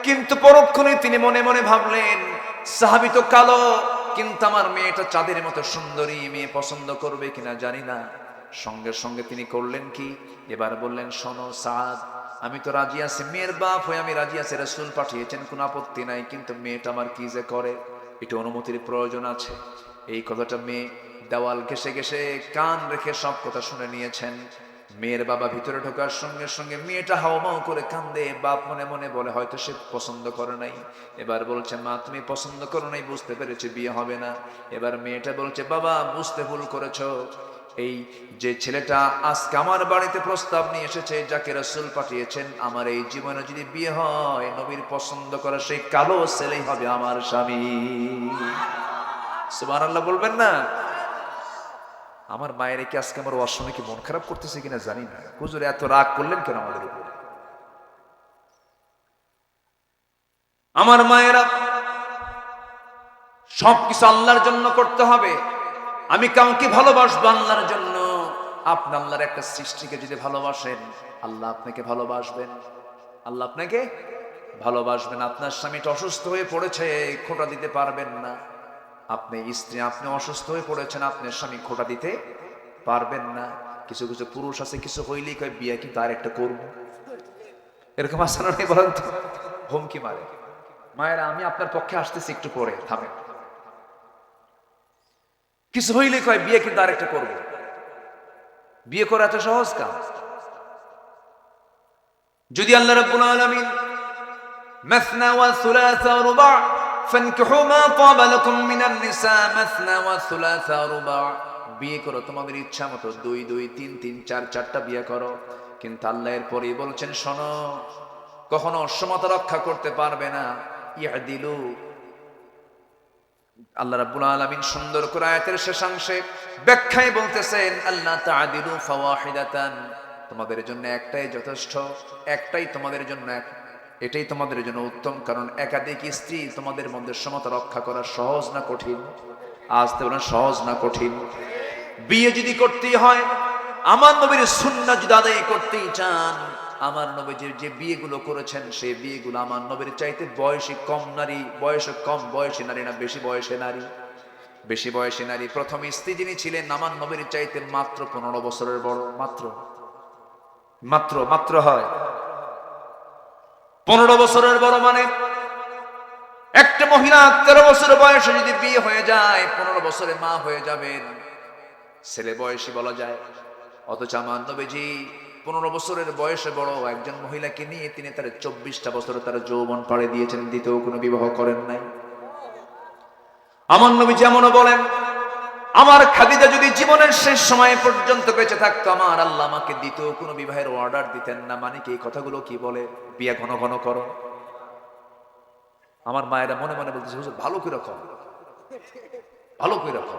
কিন্তু পরক্ষণে তিনি মনে মনে ভাবলেন, সাহাবী তো কালো, কিন্তু আমার মেয়েটা চাঁদের মতো সুন্দরী, মেয়ে পছন্দ করবে কিনা জানি না। সঙ্গে সঙ্গে তিনি করলেন কি, এবার বললেন, শোনো সাদ, আমি তো রাজি আছি, মেয়ের বাপ হয়ে আমি রাজি আছি, রাসূল পাঠিয়েছেন, কোনো আপত্তি নাই, কিন্তু মেয়েটা আমার কি যে করে, একটু অনুমতির প্রয়োজন আছে। এই কথাটা মেয়ে দেওয়াল ঘেঁষে ঘেঁষে কান রেখে সব কথা শুনে নিয়েছেন। মেয়ের বাবা ভিতরে ঢোকার সঙ্গে সঙ্গে মেয়েটা হাওমাও করে কান্দে। বাপ মনে মনে বলে, হয়তো সে পছন্দ করে নাই। এবার বলছে, মা তুমি পছন্দ করো নাই, বুঝতে পেরেছি, বিয়ে হবে না। এবার মেয়েটা বলছে, বাবা বুঝতে ভুল করেছো, এই যে ছেলেটা আজকে আমার বাড়িতে প্রস্তাব নিয়ে এসেছে, যাকে রাসূল পাঠিয়েছেন, আমার এই জীবনে যদি বিয়ে হয়, নবীর পছন্দ করা সেই কালো ছেলেই হবে আমার স্বামী। সুবহানাল্লাহ বলবেন না? আমার মায়ের কি আজকে আমার অসমে কি মন খারাপ করতেছে কিনা জানি না। হুজুর এত রাগ করলেন কেন আমাদের উপর? আমার মায়েরা, সবকিছু আল্লাহর জন্য করতে হবে। আমি কাউকে ভালোবাসবো আল্লাহর জন্য। আপনি আল্লাহর একটা সৃষ্টিকে যদি ভালোবাসেন, আল্লাহ আপনাকে ভালোবাসবেন। আল্লাহ আপনাকে ভালোবাসবেন। আপনার স্বামীটা অসুস্থ হয়ে পড়েছে, খোঁটা দিতে পারবেন না। আপনি স্ত্রী, আপনি অসুস্থ হয়ে পড়েছেন, আপনার স্বামী খোঁটা দিতে পারবেন না। কিছু কিছু পুরুষ আছে, কিছু হইলেই কয় বিয়ে কিন্তু আর একটা করবো, এরকম আসানো নেই? বলেন তো, হুমকি মারে। মায়েরা, আমি আপনার পক্ষে আসতেছি, একটু পরে থামেন। কিছু হইলে কয় বিয়ে কিন্তু আর একটা করবো। বিয়ে করা এত সহজ কাজ? যদি আল্লাহ রাব্বুল আলামিন মাসনা ওয়া সুলাসা ওয়া রুবা ফানকিহু মা তাবা লাকুম মিনান নিসা মাসনা ওয়া সুলাসা ওয়া রুবা, বিয়ে করো তোমাদের ইচ্ছা মতো, 2 2 3 3 4 4টা বিয়ে করো। কিন্তু আল্লাহ এর পরেই বলছেন, শোনো, কখনো সমতা রক্ষা করতে পারবে না। ইয়াদিলু, আল্লাহ রাব্বুল আলামিন সুন্দর করে আয়াতের শেষাংশে ব্যাখ্যায় বলতেছেন, আল্লাহ তাআদিলু ফাওয়াহিদাতান, তোমাদের জন্য একটাই যথেষ্ট, একটাই তোমাদের জন্য, এটাই তোমাদের জন্য উত্তম। কারণ একাধিক স্ত্রী তোমাদের মধ্যে সমতা রক্ষা করা সহজ না কঠিন? আজ তো বলেন সহজ না কঠিন? বিয়ে যদি করতেই হয়, আমার নবীর সুন্নাহ যদি আদায় করতেই চান, আমার নবীজি যে বিয়েগুলো করেছেন সেই বিয়েগুলো আমার নবীর চাইতে বয়সী কম নারী, কম বয়সী নারী না বেশি বয়সী নারী? বেশি বয়সী নারী। প্রথম স্ত্রী যিনি ছিলেন আমার নবীর চাইতে মাত্র 15 বছরের বড়। মাত্র মাত্র মাত্র হয় 15 বছরের বড়। মানে একটা মহিলা 13 বছর বয়সে যদি বিয়ে হয়ে যায় 15 বছরে মা হয়ে যাবেন, ছেলে বয়সী বলা যায়। অথচ আমার নবীজি 15 বছরের বয়সে বড় একজন মহিলাকে নিয়ে তিনি তার 24টা বছরে তার যৌবন পাড়ে দিয়েছেন, দ্বিতীয় কোনো বিবাহ করেন নাই। আমার নবী যেমন বলেন, আমার খাদিজা যদি জীবনের শেষ সময় পর্যন্ত বেঁচে থাকতো আমার আল্লাহ আমাকে দ্বিতীয় কোনো বিবাহের অর্ডার দিতেন না। মানে কি এই কথাগুলো কি বলে? বিয়ে ঘন ঘন করো। আমার মায়েরা মনে মনে বলতেছে, হুজুর ভালো করে রাখো, ভালো করে রাখো।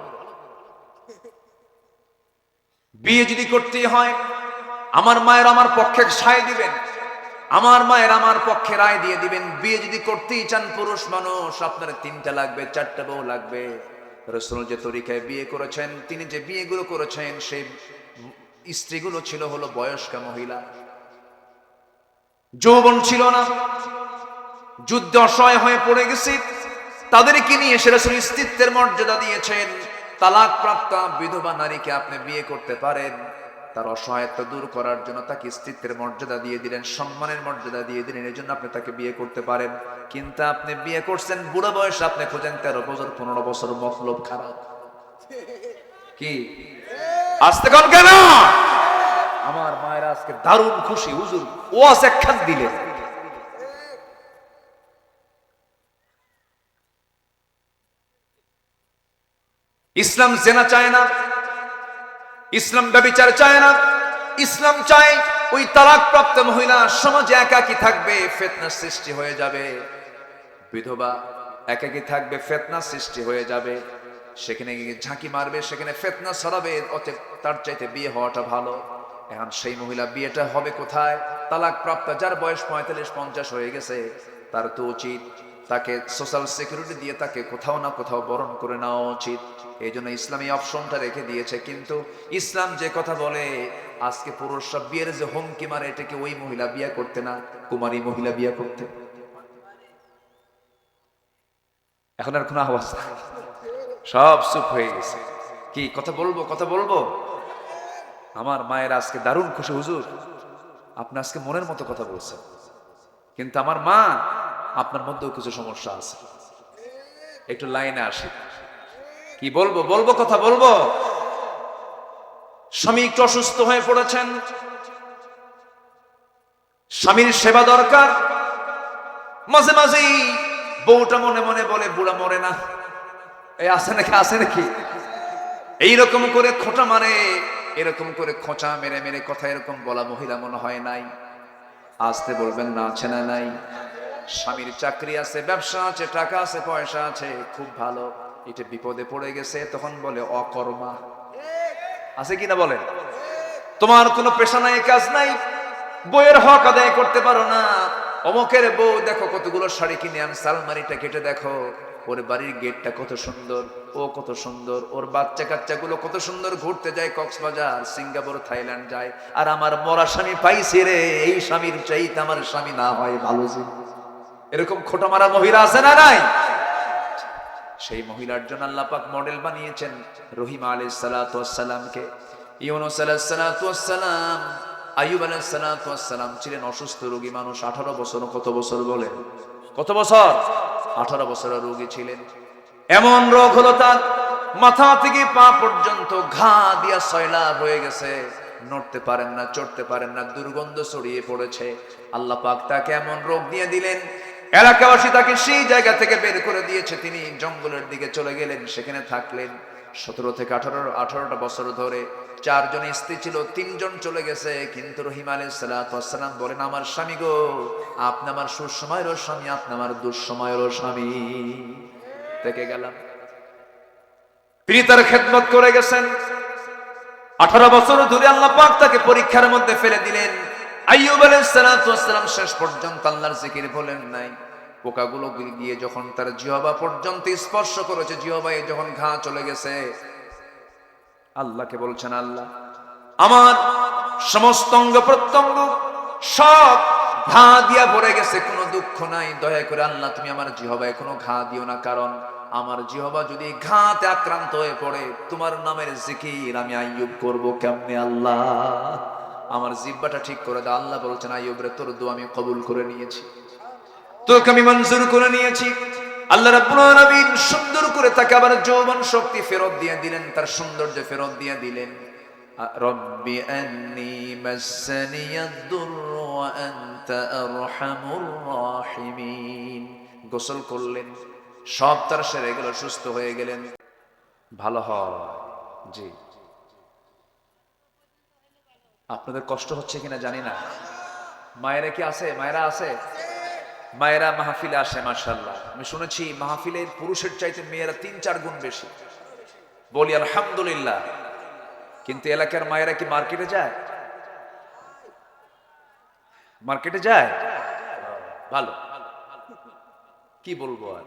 বিয়ে যদি করতে হয় আমার মায়ের আমার পক্ষে সায় দিবেন, আমার মায়ের আমার পক্ষে রায় দিয়ে দিবেন। বিয়ে যদি করতেই চান পুরুষ মানুষ, আপনার 3টা লাগবে, 4টা বউ লাগবে। রাসূল যে তরিকায় বিয়ে করেছেন, তিনি যে বিয়েগুলো করেছেন সেই স্ত্রীগুলো ছিল হলো বয়স্কা মহিলা, যৌবন ছিল না, যুদ্ধে অসহায় হয়ে পড়ে গেছে, তাদেরকে নিয়ে এসে রাসূল স্ত্রীত্বের মর্যাদা দিয়েছেন। তালাক প্রাপ্ত বিধবা নারীকে আপনি বিয়ে করতে পারেন, তার অসহায়ত্ব দূর করার জন্য তাকে স্ত্রীত্বের মর্যাদা দিয়ে দিলেন, সম্মানের মর্যাদা দিয়ে দিলেন, এই জন্য আপনি তাকে বিয়ে করতে পারেন। কিন্তু আপনি বিয়ে করছেন বুড়ো বয়সে, আপনি খোঁজেন 13 বছর 15 বছর, মতলব খারাপ। কি আসতে কন কেন? আমার মায়েরা আজকে দারুণ খুশি, হুজুর ওয়াজ একখান দিলেন। ইসলাম জেনা চায় না, ইসলাম ব্যভিচার চায় না, ইসলাম চায় ওই তালাক প্রাপ্ত মহিলা সমাজে একাকী থাকবে, ফিতনা সৃষ্টি হয়ে যাবে। বিধবা একাকী থাকবে, ফিতনা সৃষ্টি হয়ে যাবে, সেখানে গিয়ে ঝাঁকি মারবে, সেখানে ফিতনা ছড়াবে। অতএব তার চাইতে বিয়ে হওয়াটা ভালো। এখন সেই মহিলা বিয়েটা হবে কোথায়? তালাক প্রাপ্ত যার বয়স 45-50 হয়ে গেছে, তার তো উচিত তাকে সোশ্যাল সিকিউরিটি দিয়ে তাকে কোথাও না কোথাও বরণ করে নেওয়া উচিত। এই জন্য ইসলামী অপশনটা রেখে দিয়েছে। কিন্তু ইসলাম যে কথা বলে, আজকে পুরুষরা বিয়ের যে হুমকি মারে, এটাকে ওই মহিলা বিয়ে করতে না, কুমারী মহিলা বিয়ে করতে। এখন আর কোনো আওয়াজ নাই, সব চুপ হয়ে গেছে। কি কথা বলবো, কথা বলবো? আমার মায়ের আজকে দারুণ খুশি, হুজুর আপনি আজকে মনের মতো কথা বলছেন। কিন্তু আমার মা, আপনার মধ্যেও কিছু সমস্যা আছে, একটু লাইনে আসি। কি বলবো, বলবো কথা বলবো। স্বামী একটু অসুস্থ হয়ে পড়েছেন, স্বামীর সেবা দরকার। মাঝে মাঝেই বউটা মনে মনে বলে, বুড়া মরে না, এই আছে নাকি, আছে নাকি, এইরকম করে খোঁটা মারে, এরকম করে খোঁচা মেরে মেরে কথা এরকম বলা মহিলা মনে হয় নাই। আসতে বলবেন না, আছে না নাই? স্বামীর চাকরি আছে, ব্যবসা আছে, টাকা আছে, পয়সা আছে, খুব ভালো। এটা বিপদে পড়ে গেছে, তখন বলে অকর্মা। আছে কিনা বলেন? তোমার কোনো পেশা নাই, কাজ নাই, বইয়ের হক আদায় করতে পারো না। অমুকের বউ দেখো কতগুলো শাড়ি কিনে আনছে, আলমারিটা কেটে দেখো, ওর বাড়ির গেটটা কত সুন্দর, ও কত সুন্দর, ওর বাচ্চা কাচ্চা গুলো কত সুন্দর, ঘুরতে যায় কক্সবাজার, সিঙ্গাপুর, থাইল্যান্ড যায়। আর আমার মরা স্বামী পাইছে রে, এই স্বামীর চাইতে আমার স্বামী না হয় ভালো ছিল। এরকম খোটা মারা মহিলা আছে না নাই? সেই মহিলার জন্য আল্লাহ পাক মডেল বানিয়েছেন রহিম আলাইহিস সালাতু ওয়াস সালামকে। ইউনূস আলাইহিস সালাতু ওয়াস সালাম, আইয়ুব আলাইহিস সালাতু ওয়াস সালাম ছিলেন অসুস্থ রোগী মানুষ। 18 বছর, কত বছর বলেন? কত বছর? 18 বছরের রোগী ছিলেন। এমন রোগ হলো তার মাথা থেকে পা পর্যন্ত ঘা দিয়া সয়লাব হয়ে গেছে, নড়তে পারেন না, চড়তে পারেন না, দুর্গন্ধ ছড়িয়ে পড়েছে। আল্লাহ পাক তাকে এমন রোগ দিয়ে দিলেন, এলাকাবাসী তাকে সেই জায়গা থেকে বের করে দিয়েছে। তিনি জঙ্গলের দিকে চলে গেলেন, সেখানে থাকলেন 17 থেকে 18টা বছর ধরে। 4 জন স্ত্রী ছিল, 3 জন চলে গেছে। কিন্তু রহিম আলাইহিস সালাতু ওয়াস সালাম বলেন, আমার স্বামী গো, আপনি আমার সুসময়েরও স্বামী, আপনি আমার দুঃসময়েরও স্বামী। থেকে গেলাম। তিনি তার খেদমত করে গেছেন 18 বছর ধরে। আল্লাহ পাক তাকে পরীক্ষার মধ্যে ফেলে দিলেন। আইয়ুব আলাইহিস সালাতু ওয়াস সালাম শেষ পর্যন্ত আল্লাহর জিকির বলেন নাই। পোকাগুলো গিয়ে যখন তার জিহ্বা পর্যন্ত স্পর্শ করেছে, জিহ্বায় যখন ঘা চলে গেছে, আল্লাহকে বলছেন, আল্লাহ আমার সমস্ত অঙ্গ প্রত্যঙ্গ সব ঘা দিয়া ভরে গেছে, কোনো দুঃখ নাই। দয়া করে আল্লাহ তুমি আমার জিহবায় কোনো ঘা দিও না, কারণ আমার জিহবা যদি ঘাতে আক্রান্ত হয়ে পড়ে তোমার নামের জিকির আমি আইয়ুব করব কেমনে? আল্লাহ আমার জিহ্বাটা ঠিক করে দাও। আল্লাহ বলছেন আইয়ুব রে, তোর দোয়া আমি কবুল করে নিয়েছি, তোকে আমি মঞ্জুর করে নিয়েছি। আল্লাহ রাব্বুল আলামিন সুন্দর করে তাকে আবার যৌবন শক্তি ফেরত দিয়ে দিলেন, তার সৌন্দর্য ফেরত দিয়ে দিলেন। রব্বি আন্নী মাসসানিয়াদ-দুররু ওয়া আনতা আরহামুর রাহিমিন। গোসল করলেন, সব তার সেরে গেল, সুস্থ হয়ে গেলেন। ভালো হয়। জি, আপনাদের কষ্ট হচ্ছে কিনা জানি না। মায়েরা কি আছে? মায়েরা আছে? মায়েরা মাহফিলে আসে মাশাআল্লাহ। আমি শুনেছি মাহফিলের পুরুষের চাইতে মেয়েরা ৩-৪ গুণ বেশি। বলি আলহামদুলিল্লাহ। কিন্তু এলাকার মায়েরা কি মার্কেটে যায়? মার্কেটে যায়? ভালো, কি বলবো আর।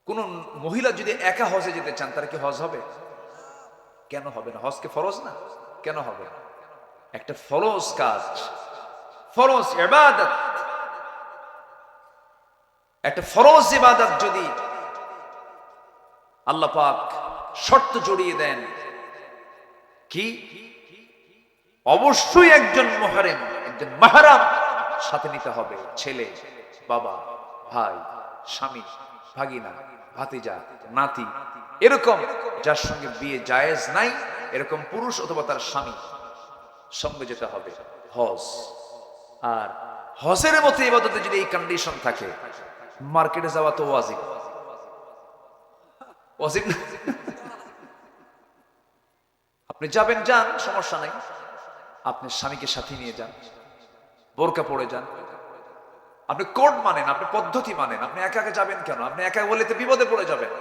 কোন মহিলা যদি একা হজে যেতে চান, তার কি হজ হবে? কেন হবে না? হজকে ফরজ না, কেন হবে না? একটা ফরজ কাজ, ফরজ ইবাদত, একটা ফরজ ইবাদত যদি আল্লাহ পাক শর্ত জড়িয়ে দেন, কি অবশ্যই একজন মুহরিম, একজন মাহরাম সাথে নিতে হবে। ছেলে, বাবা, ভাই, স্বামী, ভাগিনা, ভাতিজা, নাতি, এরকম যার সঙ্গে বিয়ে জায়েজ নাই, এরকম পুরুষ অথবা তার স্বামী সঙ্গে যেতে হবে হজ। আর হজের মতো ইবাদতে যদি এই কন্ডিশন থাকে, মার্কেটে যাওয়া তো ওয়াজিব। ওয়াজিব না? আপনি যাবেন, যান, সমস্যা নাই। আপনি স্বামীকে সাথে নিয়ে যান, বোরকা পরে যান। আপনি কোড মানেন, আপনি পদ্ধতি মানেন। আপনি একা একা যাবেন কেন? আপনি একা বলে তো বিপদে পড়ে যাবেন।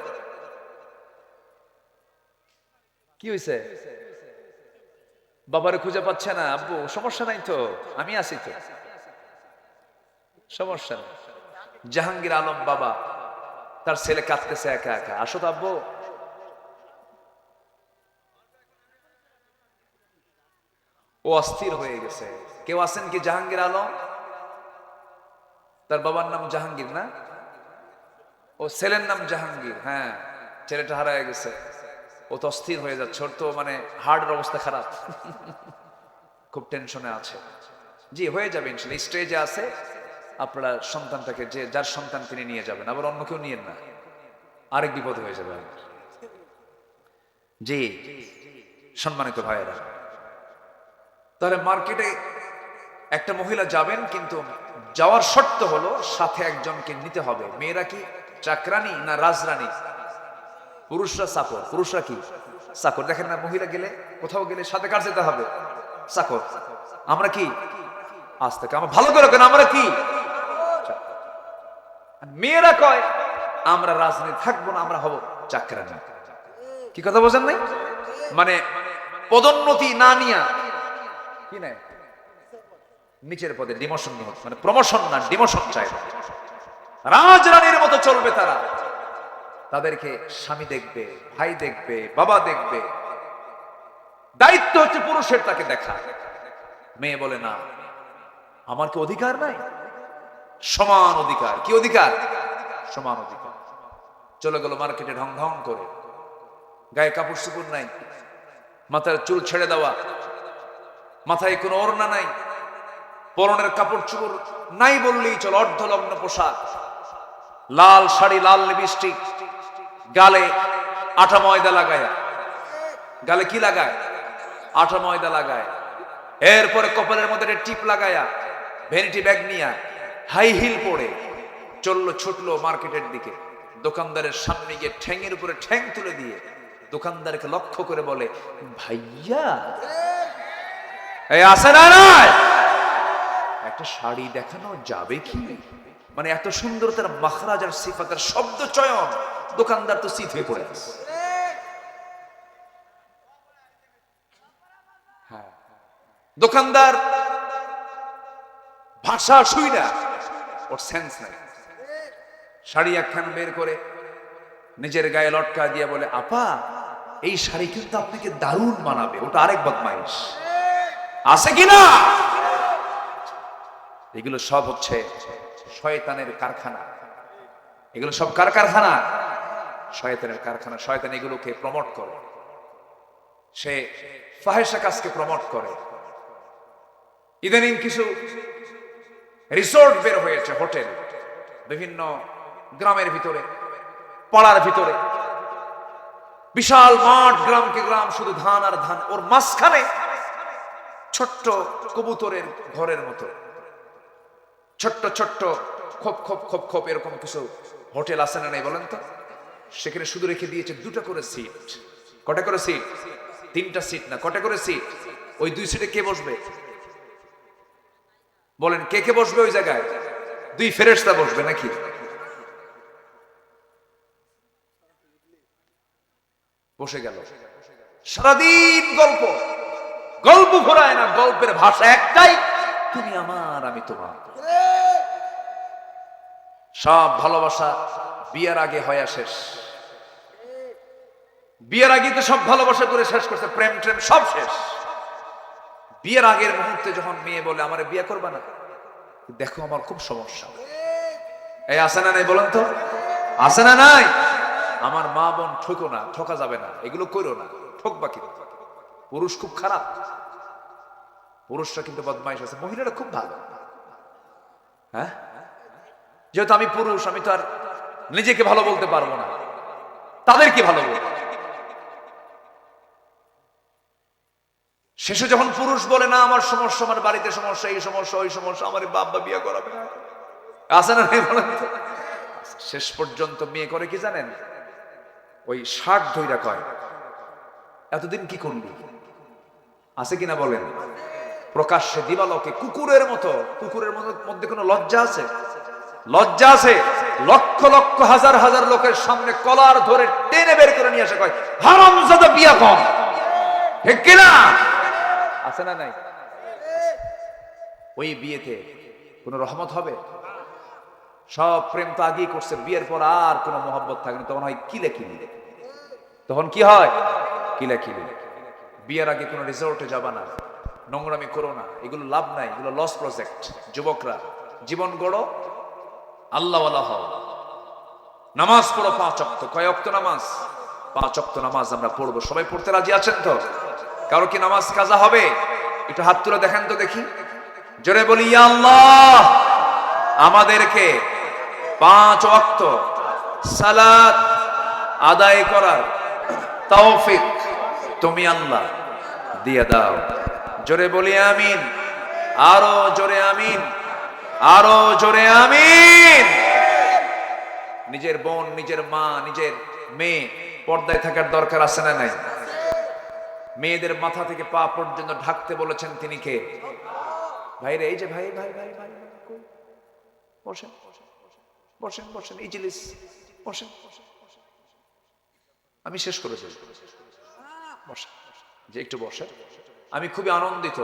কি হয়েছে? বাবারে খুঁজে পাচ্ছে না? আব্বু সমস্যা নাই তো, আমি আছি তো, সমস্যা নেই। জাহাঙ্গীর আলম বাবা, তার ছেলে কাঁদতেছে একা একা, আসো তো আব্বু। ও অস্থির হয়ে গেছে। কেউ আছেন কি জাহাঙ্গীর আলম? তার বাবার নাম জাহাঙ্গীর না? ও ছেলের নাম জাহাঙ্গীর। হ্যাঁ, ছেলেটা হারায় গেছে। ও তো অস্থির হয়ে যাচ্ছে, ওর তো মানে হার্টের অবস্থা খারাপ, খুব টেনশনে আছে। জি, হয়ে যাবে ইনশাআল্লাহ, স্টেজে আছে। আপনারা সন্তানটাকে, যে যার সন্তান তিনি নিয়ে যাবেন, আবার অন্য কেউ নিয়েন না, আরেক বিপদ হয়ে যাবে। জি, সম্মানিত ভাইয়েরা, তাহলে মার্কেটে একটা মহিলা যাবেন, কিন্তু যাওয়ার শর্ত হলো সাথে একজনকে নিতে হবে। মেয়েরা কি চাকরানি না রাজরানী? পুরুষরা চাকর। পুরুষরা কি চাকর? দেখেন না, মহিলা গেলে, কোথাও গেলে সাথে কার যেতে হবে? চাকর। আমরা কি? আজ থেকে আমরা ভালো করে কেন, আমরা কি? মেয়েরা কয় আমরা রাজনীতি থাকবো না, আমরা হব চাকরানি। কি কথা বোঝেন নাই? মানে পদোন্নতি না নিয়া কি নাই, নিচের পদে ডিমোশন, মানে প্রমোশন না, ডিমোশন চাই। রাজরানীর মতো চলবে তারা। তাদেরকে স্বামী দেখবে, ভাই দেখবে, বাবা দেখবে। দায়িত্ব হচ্ছে পুরুষের তাকে দেখা। মেয়ে বলে না, আমার কি অধিকার নাই? সমান অধিকার। কি অধিকার? সমান অধিকার। চলে গেল মার্কেটে ঢং ঢং করে, গায়ে কাপড় চোপড় নাই, মাথার চুল ছেড়ে দেওয়া, মাথায় কোনো ওড়না নাই, পরনের কাপড় চোপড় নাই বললেই চল, অর্ধলগ্ন পোশাক, লাল শাড়ি, লাল লিপস্টিক, গালে আটা ময়দা লাগায়। গালে কি লাগায়? আটা ময়দা লাগায়। এরপরে কপালের মধ্যে টিপ লাগায়া, ভ্যানিটি ব্যাগ নিয়ে, হাই হিল পরে চললো, ছুটলো মার্কেটের দিকে। দোকানদারের সামনে গিয়ে ঠ্যাংয়ের উপরে ঠ্যাং তুলে দিয়ে দোকানদারকে লক্ষ্য করে বলে, ভাইয়া এই আসে না, একটা শাড়ি দেখানো যাবে কি? মানে এত সুন্দর তার মাখরাজ আর সিফাতের শব্দ চয়ন, দোকানদার তো চিত হয়ে পড়ে আছে। হ্যাঁ, দোকানদার ভাষা শুই না, ওর সেন্স নাই। শাড়ি একখান বের করে নিজের গায়ে লটকা দিয়ে বলে, আপা এই শাড়ি কিন্তু আপনাকে দারুণ মানাবে। ওটা আরেক বদমাইশ আছে কিনা? এগুলো সব হচ্ছে শয়তানের কারখানা। এগুলো সব কার কারখানা? শয়তানের কারখানা। শয়তান এগুলোকে প্রমোট করে, সে ফাহেশা কাজকে প্রমোট করে। ইদানিং কিছু রিসোর্ট বের হয়েছে, হোটেল, বিভিন্ন গ্রামের ভিতরে, পাড়ার ভিতরে, বিশাল মাঠ, গ্রামকে গ্রাম, শুধু ধান আর ধান। ওর মাঝখানে ছোট্ট কবুতরের ঘরের মতো ছোট্ট ছোট্ট খোপ খোপ খোপ খোপ এরকম কিছু হোটেল আছে না নাই বলেন তো? সেখানে শুধু রেখে দিয়েছে 2টা করে সিট। কটা করে সিট? 3টা সিট না, কটা করে সিট? ওই 2 সিটে কে বসবে বলেন? কে কে বসবে ওই জায়গায়? 2 ফেরেশতা বসবে নাকি? বসে গেল, সারাদিন গল্প, গল্প ঘোরায় না, গল্পের ভাষা একটাই, তুমি আমার আমি তোমার। সব ভালোবাসা বিয়ের আগে হয়ে শেষ। বিয়ের আগে তো সব ভালোবাসা করে শেষ করছে, প্রেম ট্রেম সব শেষ। বিয়ের আগের মুহূর্তে যখন মেয়ে বলে আমারে বিয়ে করবা না, দেখো আমার খুব সমস্যা, এই আছে না নাই বলেন তো? আছে না নাই? আমার মা বোন ঠকো না, ঠকা যাবে না, এগুলো করো না, ঠকবা কি? পুরুষ খুব খারাপ, পুরুষরা কিন্তু বদমাইশ আছে, মহিলারা খুব ভালো। হ্যাঁ, যেহেতু আমি পুরুষ, আমি তো আর নিজেকে ভালো বলতে পারবো না, তাদের কি ভালো বলবো? শেষে যখন পুরুষ বলে না আমার সমস্যা, আমার বাড়িতে সমস্যা, এই সমস্যা, ওই সমস্যা, আমার বাবা বিয়ে করাবে না, আছে না নাই বলেন তো? শেষ পর্যন্ত মেয়ে করে কি জানেন? ওই 60 ধইরা কয়, এতদিন কি করলি? আছে কিনা বলেন? প্রকাশ্যে দিবালোকে কুকুরের মতো, কুকুরের মধ্যে কোনো লজ্জা আছে? লজ্জা আছে? লক্ষ লক্ষ হাজার হাজার লোকের সামনে কলার ধরে টেনে বের করে নিয়ে আসে, কয় হারামজাদা বিয়া কর, ঠিক কিনা? আছে না নাই? ওই বিয়েতে কোনো রহমত হবে? সব প্রেম তো আগেই করছে, বিয়ের পর আর কোনো মহব্বত থাকে না, তখন হয় কিলাকিলি। তখন কি হয়? কিলাকিলি। বিয়ের আগে কোনো রিসোর্টে যাবা না, নোংরামি করো না, এগুলো লাভ নাই, এগুলো লস প্রজেক্ট। যুবকরা জীবন গড়ো, আল্লাহওয়ালা হও, নামাজ পড়ো 5 ওয়াক্ত। কয় ওয়াক্ত নামাজ? 5 ওয়াক্ত নামাজ আমরা পড়বো। সবাই পড়তে রাজি আছেন তো? কারো কি নামাজ কাজা হবে? একটু হাত তুলে দেখেন তো দেখি, জোরে বলি ইয়া আল্লাহ, আমাদেরকে 5 ওয়াক্ত সালাত আদায় করার তৌফিক তুমি আল্লাহ দিয়ে দাও। জোরে বলি আমিন, আরো জোরে আমিন, আরো জোরে আমিন। নিজের বোন, নিজের মা, নিজের মেয়ে পর্দায় থাকার দরকার আছে না নাই? মেয়েদের মাথা থেকে পা পর্যন্ত ঢাকতে বলেছেন তিনি কে? ভাইরে, এই যে ভাই ভাই ভাই ভাই, বসেন বসেন বসেন, ইজলিস বসেন, আমি শেষ করেছি, বসেন, যে একটু বসেন। আমি খুবই আনন্দিত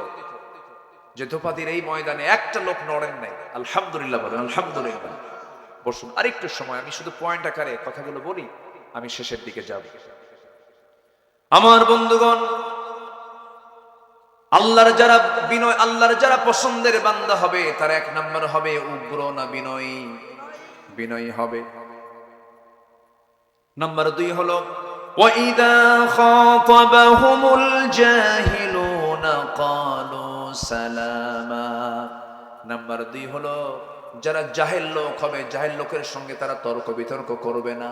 যে ধোপাদির এই ময়দানে একটা লোক নড়েন নাই। আলহামদুলিল্লাহ বলেন, আলহামদুলিল্লাহ। বসুন, আরেকটু সময় আমি শুধু পয়েন্ট আকারে কথাগুলো বলি, আমি শেষের দিকে যাব। আমার বন্ধুগণ, আল্লাহর যারা বিনয়, আল্লাহর যারা পছন্দের বান্দা হবে, তারা 1 নম্বর হবে উগ্র না বিনয়ী? বিনয়ী হবে। নাম্বার 2 হলো ওয়াইদা খাতাবাহুমুল জাহিলুনা ক্বালু সালামা। নাম্বার 2 হলো যারা জাহেল লোক হবে, জাহেল লোকের সঙ্গে তারা তর্ক বিতর্ক করবে না,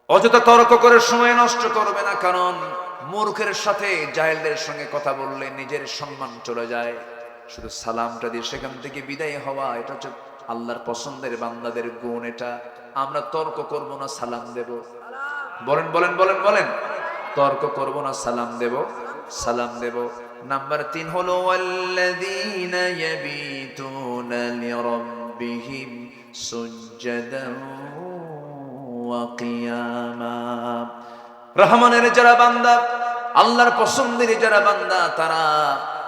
অযথা তর্ক করে সময় নষ্ট করবে না। কারণ মূর্খের সাথে জাহেলদের সঙ্গে কথা বললে নিজের সম্মান চলে যায়। শুধু সালামটা দিয়ে সেখান থেকে বিদায় হওয়া, এটা হচ্ছে আল্লাহর পছন্দের বান্দাদের গুণ। এটা আমরা তর্ক করব না, সালাম দেব। বলেন বলেন বলেন বলেন, তর্ক করব না, সালাম দেব, সালাম দেব। নাম্বার 3 হলো ওয়াল্লাযীনা ইয়াবিতুনা লিরাব্বিহিম সুজদান ওয়া কিয়ামা। রহমানের যারা বান্দা, আল্লাহর পছন্দের যারা বান্দা, তারা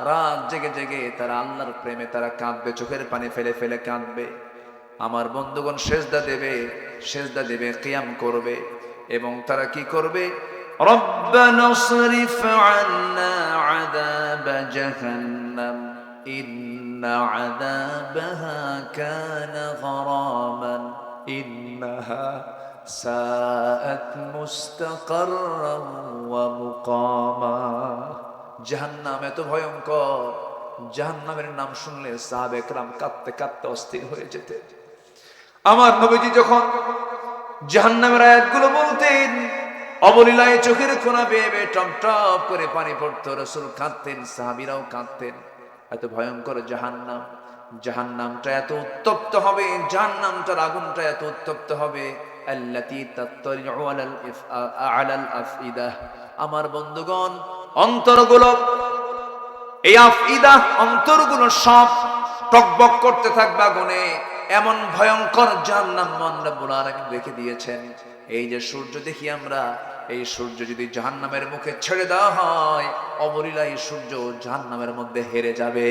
রাত জেগে জেগে তারা আল্লাহর প্রেমে তারা কাঁদবে, চোখের পানি ফেলে ফেলে কাঁদবে। আমার বন্ধুগণ সেজদা দেবে, সেজদা দেবে, কিয়াম করবে, এবং তারা কি করবে? রব্বানা সরিফ আন্না আযাব জাহান্নাম ইন্না আযাবাহা কানা গরামান ইন্নাহা সাআত মুস্তাকাররান ওয়া মুকামা। জাহান্নাম এত ভয়ঙ্কর, জাহান্নামের নাম শুনলে সাহাবে কেরাম কাঁদতে কাঁদতে অস্থির হয়ে যেতেন। আমার নবীজি যখন জাহান্নামের আয়াতগুলো বলতেন, অবলীলায় চোখের কোনা বেয়ে বেয়ে টপটপ করে পানি পড়তো, রাসূল কাঁদতেন, সাহাবীরাও কাঁদতেন। এত ভয়ঙ্কর জাহান্নাম, জাহান্নামটা এত উত্তপ্ত হবে, জাহান্নামটার আগুনটা এত উত্তপ্ত হবে, আল্লাতী তাত্তালিউ আলাল আফইদাহ। আমার বন্ধুগণ, অন্তরগুলো, এই আফইদা অন্তরগুলো সব টকবক করতে থাকবে আগুনে। এমন ভয়ঙ্কর জাহান্নাম মহান রব্বুল আলামিন রেখে দিয়েছেন। এই যে সূর্য দেখি আমরা, এই সূর্য যদি জাহান্নামের মুখে ছেড়ে দেওয়া হয়, অবলীলায় সূর্য জাহান্নামের মধ্যে হেরে যাবে।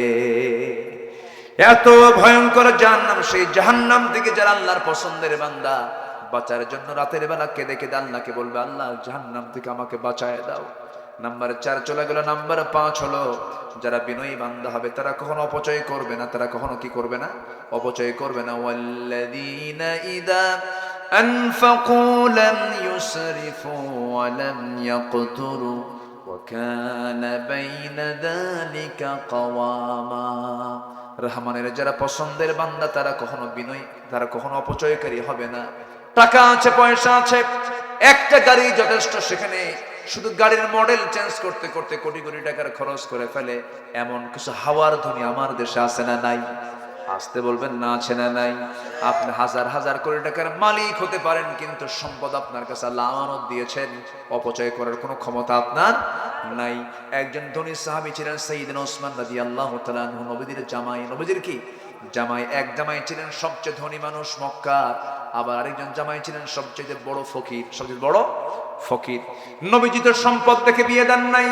এত ভয়ঙ্কর জাহান্নাম। সেই জাহান্নাম থেকে যারা আল্লাহর পছন্দের বান্দা, বাঁচার জন্য রাতের বেলা কেঁদে কেঁদে আল্লাহকে বলবে, আল্লাহ জাহান্নাম থেকে আমাকে বাঁচায় দাও। নাম্বার 4 চলে গেল। নাম্বার 5 হলো, যারা বিনয়ী বান্দা হবে তারা কখনো অপচয় করবে না। তারা কখনো কি করবে না? অপচয় করবে না। ওয়াল্লাযীনা ইযা আনফাকু লাম ইউসরিফু ওয়া লাম ইয়াকতুরু ওয়া কানা বাইনা যালিকা কাওয়ামা। রহমানের যারা পছন্দের বান্দা তারা কখনো বিনয়ী, তারা কখনো অপচয়কারী হবে না। টাকা আছে, পয়সা আছে, একটা গাড়ি যথেষ্ট, সেখানে শুধু গাড়ির মডেল চেঞ্জ করতে করতে কোটি কোটি টাকার খরচ করে ফেলে। এমন কিছু হাওয়ার ধনী আমার দেশে আছে না নাই? আসতে বলবেন না, আছে না নাই? আপনি হাজার হাজার কোটি টাকার মালিক হতে পারেন, কিন্তু সম্পদ আপনার কাছে আল্লাহ আমানত দিয়েছেন, অপচয় করার কোনো ক্ষমতা আপনার নাই। একজন ধনী সাহাবী ছিলেন সাইয়েদনা ওসমান রাদিয়াল্লাহু তাআলা আনহু, নবীর জামাই। নবীর কি জামাই? এক জামাই ছিলেন সবচেয়ে ধনী মানুষ মক্কার, আবার আরেকজন জামাই ছিলেন সবচেয়ে বড় ফকির, সবচেয়ে বড় ফকির। নবীজি তো সম্পদ দেখে বিয়ে দেন নাই,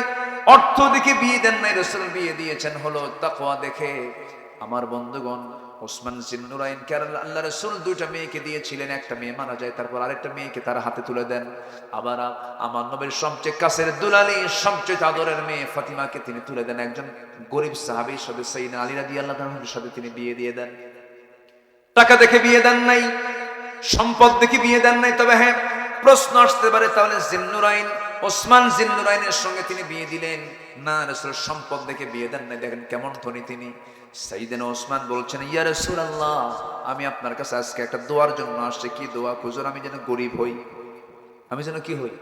অর্থ দেখে বিয়ে দেন নাই, রাসূল বিয়ে দিয়েছেন হলো তাকওয়া দেখে। আমার বন্ধুগণ, ওসমান জিন্নুরাইন কে আল্লাহ রাসূল দুইটা মেয়েকে দিয়েছিলেন। একটা মেয়ে মারা যায়, তারপর আরেকটা মেয়েকে তার হাতে তুলে দেন। আবার আমার নবীর সবচেয়ে কাছের দুলালি, সবচেয়ে আদরের মেয়ে ফাতিমাকে তিনি তুলে দেন একজন গরিব সাহাবীর সাথে, সাইয়েদনা আলী রাদিয়াল্লাহু আনহুর সাথে তিনি বিয়ে দিয়ে দেন। টাকা দেখে বিয়ে দেন নাই, সম্পদ দেখে বিয়ে দেন নাই। তবে হ্যাঁ, প্রশ্ন আসতে পারে, তাহলে জিন্নুরাইন, ওসমান জিন্নুরাইনের সঙ্গে তিনি বিয়ে দিলেন না, রাসূল সম্পদ দেখে বিয়ে দেন নাই। দেখেন কেমন ধনী তিনি। সাইয়েদনা ওসমান বলছেন, ইয়া রাসূলুল্লাহ, আমি আপনার কাছে আজকে একটা দোয়ার জন্য আসছি। কি দোয়া? হুজুর, আমি যেন গরিব হই। আমি যেন কি হই?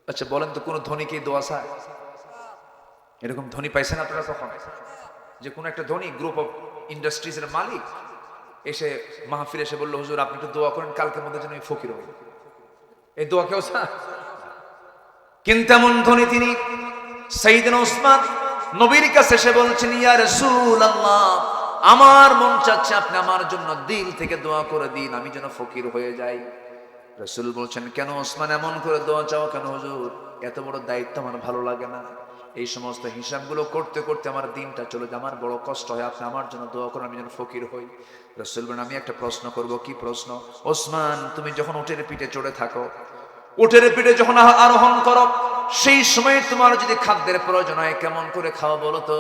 আচ্ছা বলেন তো, কোন ধনী কি দোয়া চায়? এরকম ধনী পাইছেন আপনারা কখন? যে কোন একটা ধনী গ্রুপ অফ ইন্ডাস্ট্রিজের মালিক এসে মাহফিল এসে বললো, হুজুর আপনি একটু দোয়া করেন, কালকের মধ্যে যেন আমি ফকির হই। এই দোয়া কেউ চায়? কিন্তু এমন ধনী তিনি সাইয়েদনা ওসমান নবীর কাছে এসে বলছেন, ইয়া রাসূলুল্লাহ, আমার মন চাচ্ছে আপনি আমার জন্য দিল থেকে দোয়া করে দিন, আমি যেন ফকির হয়ে যাই। রাসূল বলছেন, কেন ওসমান এমন করে দোয়া চাও কেন হুজুর? এত বড় দায়িত্ব আমার ভালো লাগে না। এই সমস্ত হিসাবগুলো করতে করতে আমার দিনটা চলে যায়, আমার বড় কষ্ট হয়। আপনি আমার জন্য দোয়া করেন, আমি যেন ফকির হই। রাসূল বলেন, আমি একটা প্রশ্ন করব। কি প্রশ্ন? ওসমান, তুমি যখন উটের পিঠে চড়ে থাকো, উটের পিঠে যখন আরোহণ করো, সেই সময় তোমার যদি খাদ্যের প্রয়োজন হয়, কেমন করে খাও বলো তো?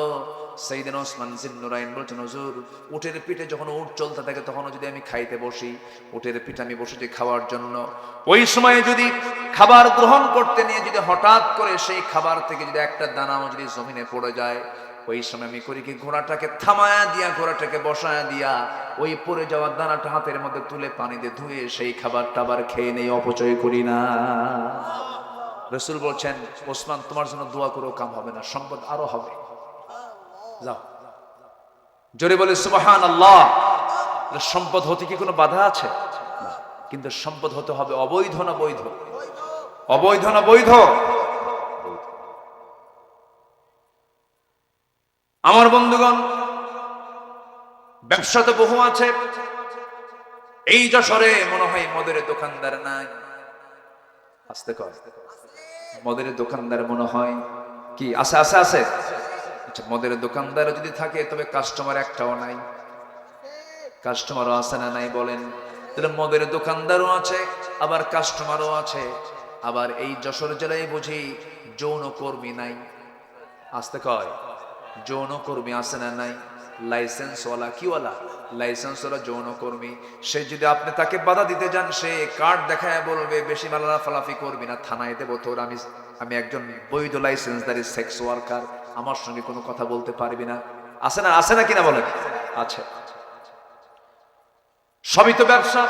সাইয়েদনা ওসমান জিন্নুরাইন বলছেন, হুজুর উটের পিঠে যখন উট চলতে থাকে তখন যদি আমি খাইতে বসি, উটের পিঠে আমি বসেছি খাওয়ার জন্য, ওই সময় যদি খাবার গ্রহণ করতে নিয়ে যদি হঠাৎ করে সেই খাবার থেকে যদি একটা দানাও যদি জমিনে পড়ে যায়, ওই সময় আমি করি কি, ঘোড়াটাকে থামায়া দিয়া, ঘোড়াটাকে বসায়া দিয়া, ওই পড়ে যাওয়া দানাটা হাতের মধ্যে তুলে পানি দিয়ে ধুয়ে সেই খাবারটা আবার খেয়ে নেই, অপচয় করি না। রাসূল বলছেন, ওসমান তোমার জন্য দোয়া করেও কাম হবে না, সম্পদ আরো হবে। যাও, জোরে বলে সুবহানাল্লাহ। সম্পদ হতে কি কোনো বাধা আছে? কিন্তু সম্পদ হতে হবে অবৈধ না বৈধ? অবৈধ না বৈধ? আমার বন্ধুগণ, ব্যবসা তো বহু আছে। এই যশোরে মনে হয় মদের দোকানদার নাই। আসতে কর, মদের দোকানদার মনে হয় কি আছে? আছে আছে। আচ্ছা, মদের দোকানদার যদি থাকে তবে কাস্টমার একটাও নাই। কাস্টমারও আছে না নাই বলেন? তাহলে মদের দোকানদারও আছে, আবার কাস্টমারও আছে। আবার এই যশোর জেলায় বুঝি যৌন কর্মী নাই। আসতে কয়, যৌনকর্মী আছে না নাই? লাইসেন্সওয়ালা, কিওয়ালা? লাইসেন্সওয়ালা যৌনকর্মী। সে যদি আপনি তাকে বাধা দিতে যান, সে কার্ড দেখায় বলবে বেশি লাফালাফি করবি না, থানায় দেবো তোর, আমি একজন বৈধ লাইসেন্সধারী সেক্স ওয়ার্কার, আমার সঙ্গে কোনো কথা বলতে পারবি না। আছে না? আছে না কিনা বলেন? আছে। সবই তো ব্যবসা।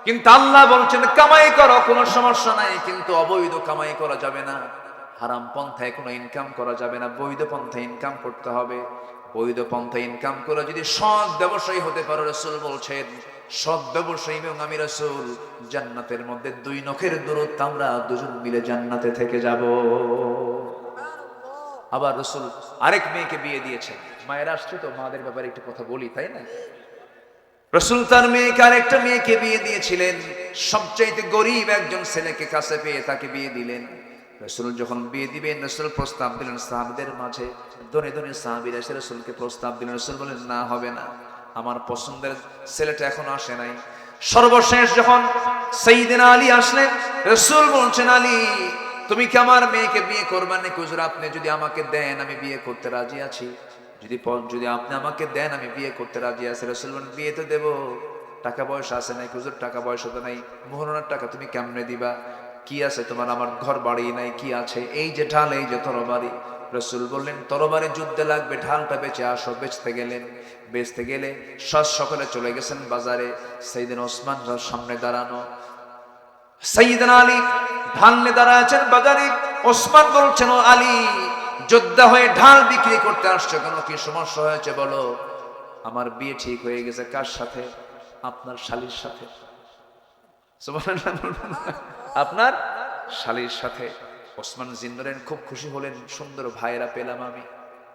কিন্তু আল্লাহ বলছেন কামাই করো, কোনো সমস্যা নাই, কিন্তু অবৈধ কামাই করা যাবে না, হারাম পন্থায় কোনো ইনকাম করা যাবে না, বৈধ পন্থায় ইনকাম করতে হবে। বৈধ পন্থায় ইনকাম করে যদি সৎ ব্যবসায়ী হতে পারো, রাসূল বলছেন সৎ ব্যবসায়ী এবং আমি রাসূল জান্নাতের মধ্যে 2 নখের দূরত্ব, আমরা দুজন মিলে জান্নাতে থেকে যাব। আবার রাসূল আরেক মেয়েকে বিয়ে দিয়েছেন। মায়ের আসছে তো, মাদের ব্যাপারে একটু কথা বলি, তাই না? রাসূল তার মেয়েকে আরেকটা মেয়েকে বিয়ে দিয়েছিলেন। সবচাইতে গরিব একজন ছেলেকে কাছে পেয়ে তাকে বিয়ে দিলেন। রাসূল যখন বিয়ে দিবেন, রাসূল প্রস্তাব দিলেন সাহাবীদের মাঝে, দনে দনে সাহাবীরা এসে রাসূলকে প্রস্তাব দিলেন। রাসূল বলেন না, হবে না, আমার পছন্দের ছেলেটা এখনো আসে নাই। সর্বশেষ যখন সাইয়েদনা আলী আসলেন, রাসূল বলছেন আলী তুমি কি আমার মেয়েকে বিয়ে করবেন নাকি? হুজুর আপনি যদি আমাকে দেন আমি বিয়ে করতে রাজি আছি, যদি আপনি আমাকে দেন আমি বিয়ে করতে রাজি আছি। রাসূল বলেন বিয়ে তো দেব, টাকা পয়সা আছে নাকি? হুজুর টাকা পয়সা তো নাই। মোহরানার টাকা তুমি কেমনে দিবা? কি আছে তোমার? আমার ঘর বাড়ি নাই, কি আছে? এই যে ঢাল, এই যে তরবারি। রাসূল বললেন তরবারি যুদ্ধে লাগবে, ঢালটা বেচে আসো। বেচতে গেলেন, বেচতে গেলে সকলে চলে গেছেন বাজারে। সাইয়েদনা ওসমান সামনে দাঁড়ানো, সাইয়েদনা আলী ঢাল নিয়ে দাঁড়ায় আছেন বাজারে। ওসমান বলছেন ও আলী, যোদ্ধা হয়ে ঢাল বিক্রি করতে আসছো কেন? কি সমস্যা হয়েছে বলো? আমার বিয়ে ঠিক হয়ে গেছে। কার সাথে? আপনার শালীর সাথে। আপনার শালীর সাথে। ওসমান জিন্নারেন খুব খুশি হলেন, সুন্দর ভাইয়েরা পেলাম আমি।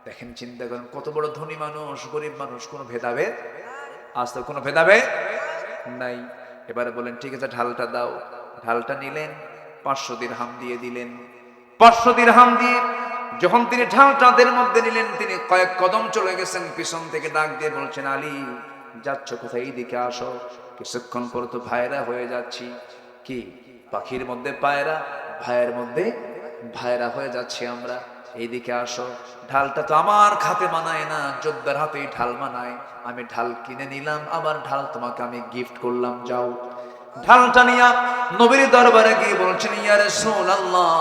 দেখেন, চিন্তা করেন কত বড় ধনী মানুষ, গরিব মানুষ, কোনো ভেদাভেদ আজ তো কোনো ভেদাভেদ নাই। এবারে বলেন ঠিক আছে ঢালটা দাও। ঢালটা নিলেন, 500 দিরহাম দিয়ে দিলেন। 500 দিরহাম দিয়ে যখন তিনি ঢালটাদের মধ্যে নিলেন, তিনি কয়েক কদম চলে গেছেন, পিছন থেকে ডাক দিয়ে বলছেন আলী যাচ্ছ কোথায়? এইদিকে আসো। কিছুক্ষণ পর তো ভাইরা হয়ে যাচ্ছি। কি পাখির মধ্যে পায়রা, ভাইয়ের মধ্যে ভাইরা হয়ে যাচ্ছি আমরা, এইদিকে আসো। ঢালটা তো আমার হাতে মানায় না, যোদ্ধার হাতেই ঢাল মানায়। আমি ঢাল কিনে নিলাম, আবার ঢাল তোমাকে আমি গিফট করলাম, যাও। ঢালটা নিয়া নবীর দরবারে গিয়ে বলছেন ইয়া রাসূলুল্লাহ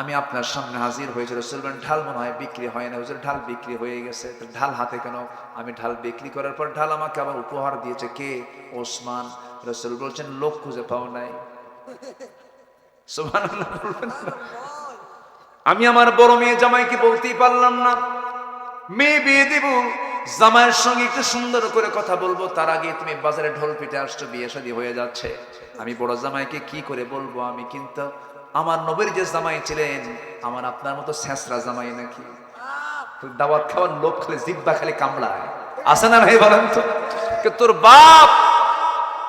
আমি আপনার সামনে হাজির হয়েছি। রাসূল বলেন ঢাল মনে হয় বিক্রি হয় না। হুজুর ঢাল বিক্রি হয়ে গেছে। তো ঢাল হাতে কেন? আমি ঢাল বিক্রি করার পর ঢাল আমাকে আবার উপহার দিয়েছে কে? ওসমান। রাসূল বলছেন লোক খুঁজে পাও নাই। সুবহানাল্লাহ বলবেন না? আমি আমার বড় মেয়ে জামাইকে বলতেই পারলাম না মেয়ে বিয়ে দিব, জামাইয়ের সঙ্গে একটু সুন্দর করে কথা বলবো, তার আগে তুমি বাজারে ঢোল পিটে আসছো, বিয়ে শাদী হয়ে যাচ্ছে। আমি বড় জামাইকে কি করে বলবো? আমি কিন্তু আমার নবীর যে জামাই ছিলেন, আমার আপনার মতো ছেঁচড়া জামাই নাকি? দাওয়াত খাওয়ার লোক খালি জিব্বা খালি কামড়ায়, আছে না ভাই বলেন তো?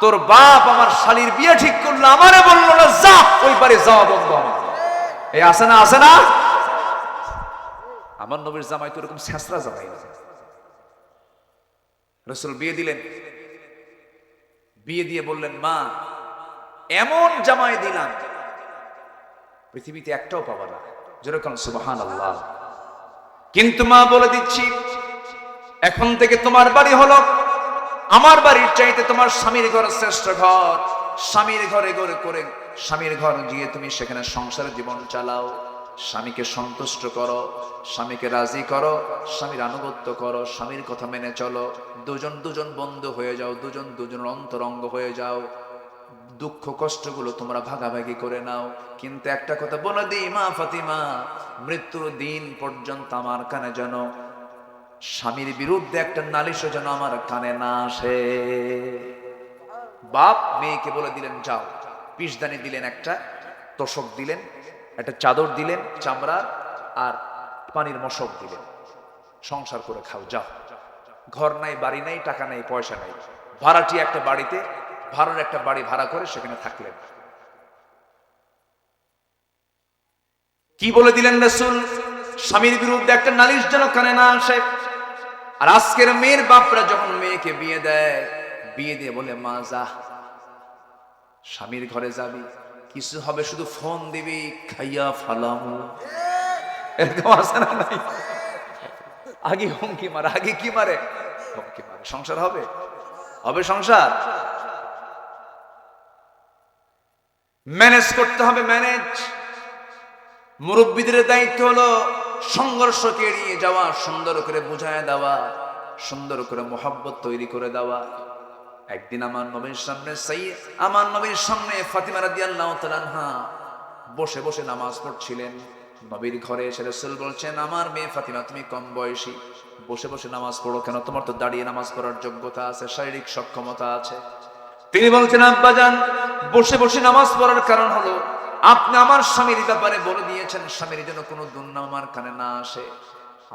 তোর বাপ আমার শালীর বিয়ে ঠিক করলো, আমারে বললো না যা ওই বাড়ি যাওয়া বন্ধ আমার। এই আছে না? আছে না? আমার নবীর জামাই তো এরকম ছেঁচড়া জামাই না। রাসূল বিয়ে দিলেন, বিয়ে দিয়ে বললেন মা এমন জামাই দিলাম পৃথিবীতে একটাও পাবা না। যেরকম সুবহানাল্লাহ। কিন্তু মা বলে দিচ্ছি এখন থেকে তোমার বাড়ি হলো আমার বাড়ির চাইতে তোমার স্বামীর ঘর শ্রেষ্ঠ ঘর। স্বামীর ঘরে করে স্বামীর ঘর গিয়ে তুমি সেখানে সংসারের জীবন চালাও, স্বামীকে সন্তুষ্ট করো, স্বামীকে রাজি করো, স্বামীর আনুগত্য করো, স্বামীর কথা মেনে চলো, দুজন বন্ধু হয়ে যাও, দুজন অন্তরঙ্গ হয়ে যাও, দুঃখ কষ্টগুলো তোমরা ভাগাভাগি করে নাও। কিন্তু একটা কথা বলে দিই মা ফাতিমা, মৃত্যুর দিন পর্যন্ত আমার কানে যেন স্বামীর বিরুদ্ধে একটা নালিশও যেন আমার কানে না আসে। বাপ মেয়েকে বলে দিলেন যাও, পিসদানি দিলেন, একটা তোষক দিলেন, একটা চাদর দিলেন চামড়ার, আর পানির মশক দিলেন, সংসার করে খাও যাও। ঘর নাই, বাড়ি নাই, টাকা নাই, পয়সা নাই, ভাড়াটি একটা বাড়িতে, ভাড়ার একটা বাড়ি ভাড়া করে সেখানে থাকলেন। কি বলে দিলেন রাসূল? স্বামীর বিরুদ্ধে একটা নালিশ যেন কানে না আসে। আর আজকের মেয়ের বাপরা যখন মেয়েকে বিয়ে দেয়, বিয়ে দিয়ে বলে মা যা স্বামীর ঘরে যাবি, কিছু হবে শুধু ফোন দিবি, খাইয়া ফালামু। এরকম আছে না নাই? আগে হুমকি মারে, আগে কি মারে? হুমকি মারে। সংসার হবে? হবে সংসার? ম্যানেজ করতে হবে, ম্যানেজ। মুরব্বীদের দায়িত্ব হলো সংঘর্ষকে এড়িয়ে যাওয়া, সুন্দর করে বুঝায় দেওয়া, সুন্দর করে মোহাব্বত তৈরি করে দেওয়া। একদিন আমার নবীর সামনে ফাতিমা রাদিয়াল্লাহু তাআলা আনহা বসে বসে নামাজ পড়ছিলেন। নবীর ঘরে এসে রাসূল বলছেন, আমার মেয়ে ফাতিমা, তুমি কম বয়সী, বসে বসে নামাজ পড়ো কেন? তোমার তো দাঁড়িয়ে নামাজ পড়ার যোগ্যতা আছে, শারীরিক সক্ষমতা আছে। তিনি বলছেন, আব্বাজান, বসে বসে নামাজ পড়ার কারণ হলো আপনি আমার স্বামীর ব্যাপারে বলে দিয়েছেন স্বামীর জন্য কোনো দুর্নাম আমার কানে না আসে।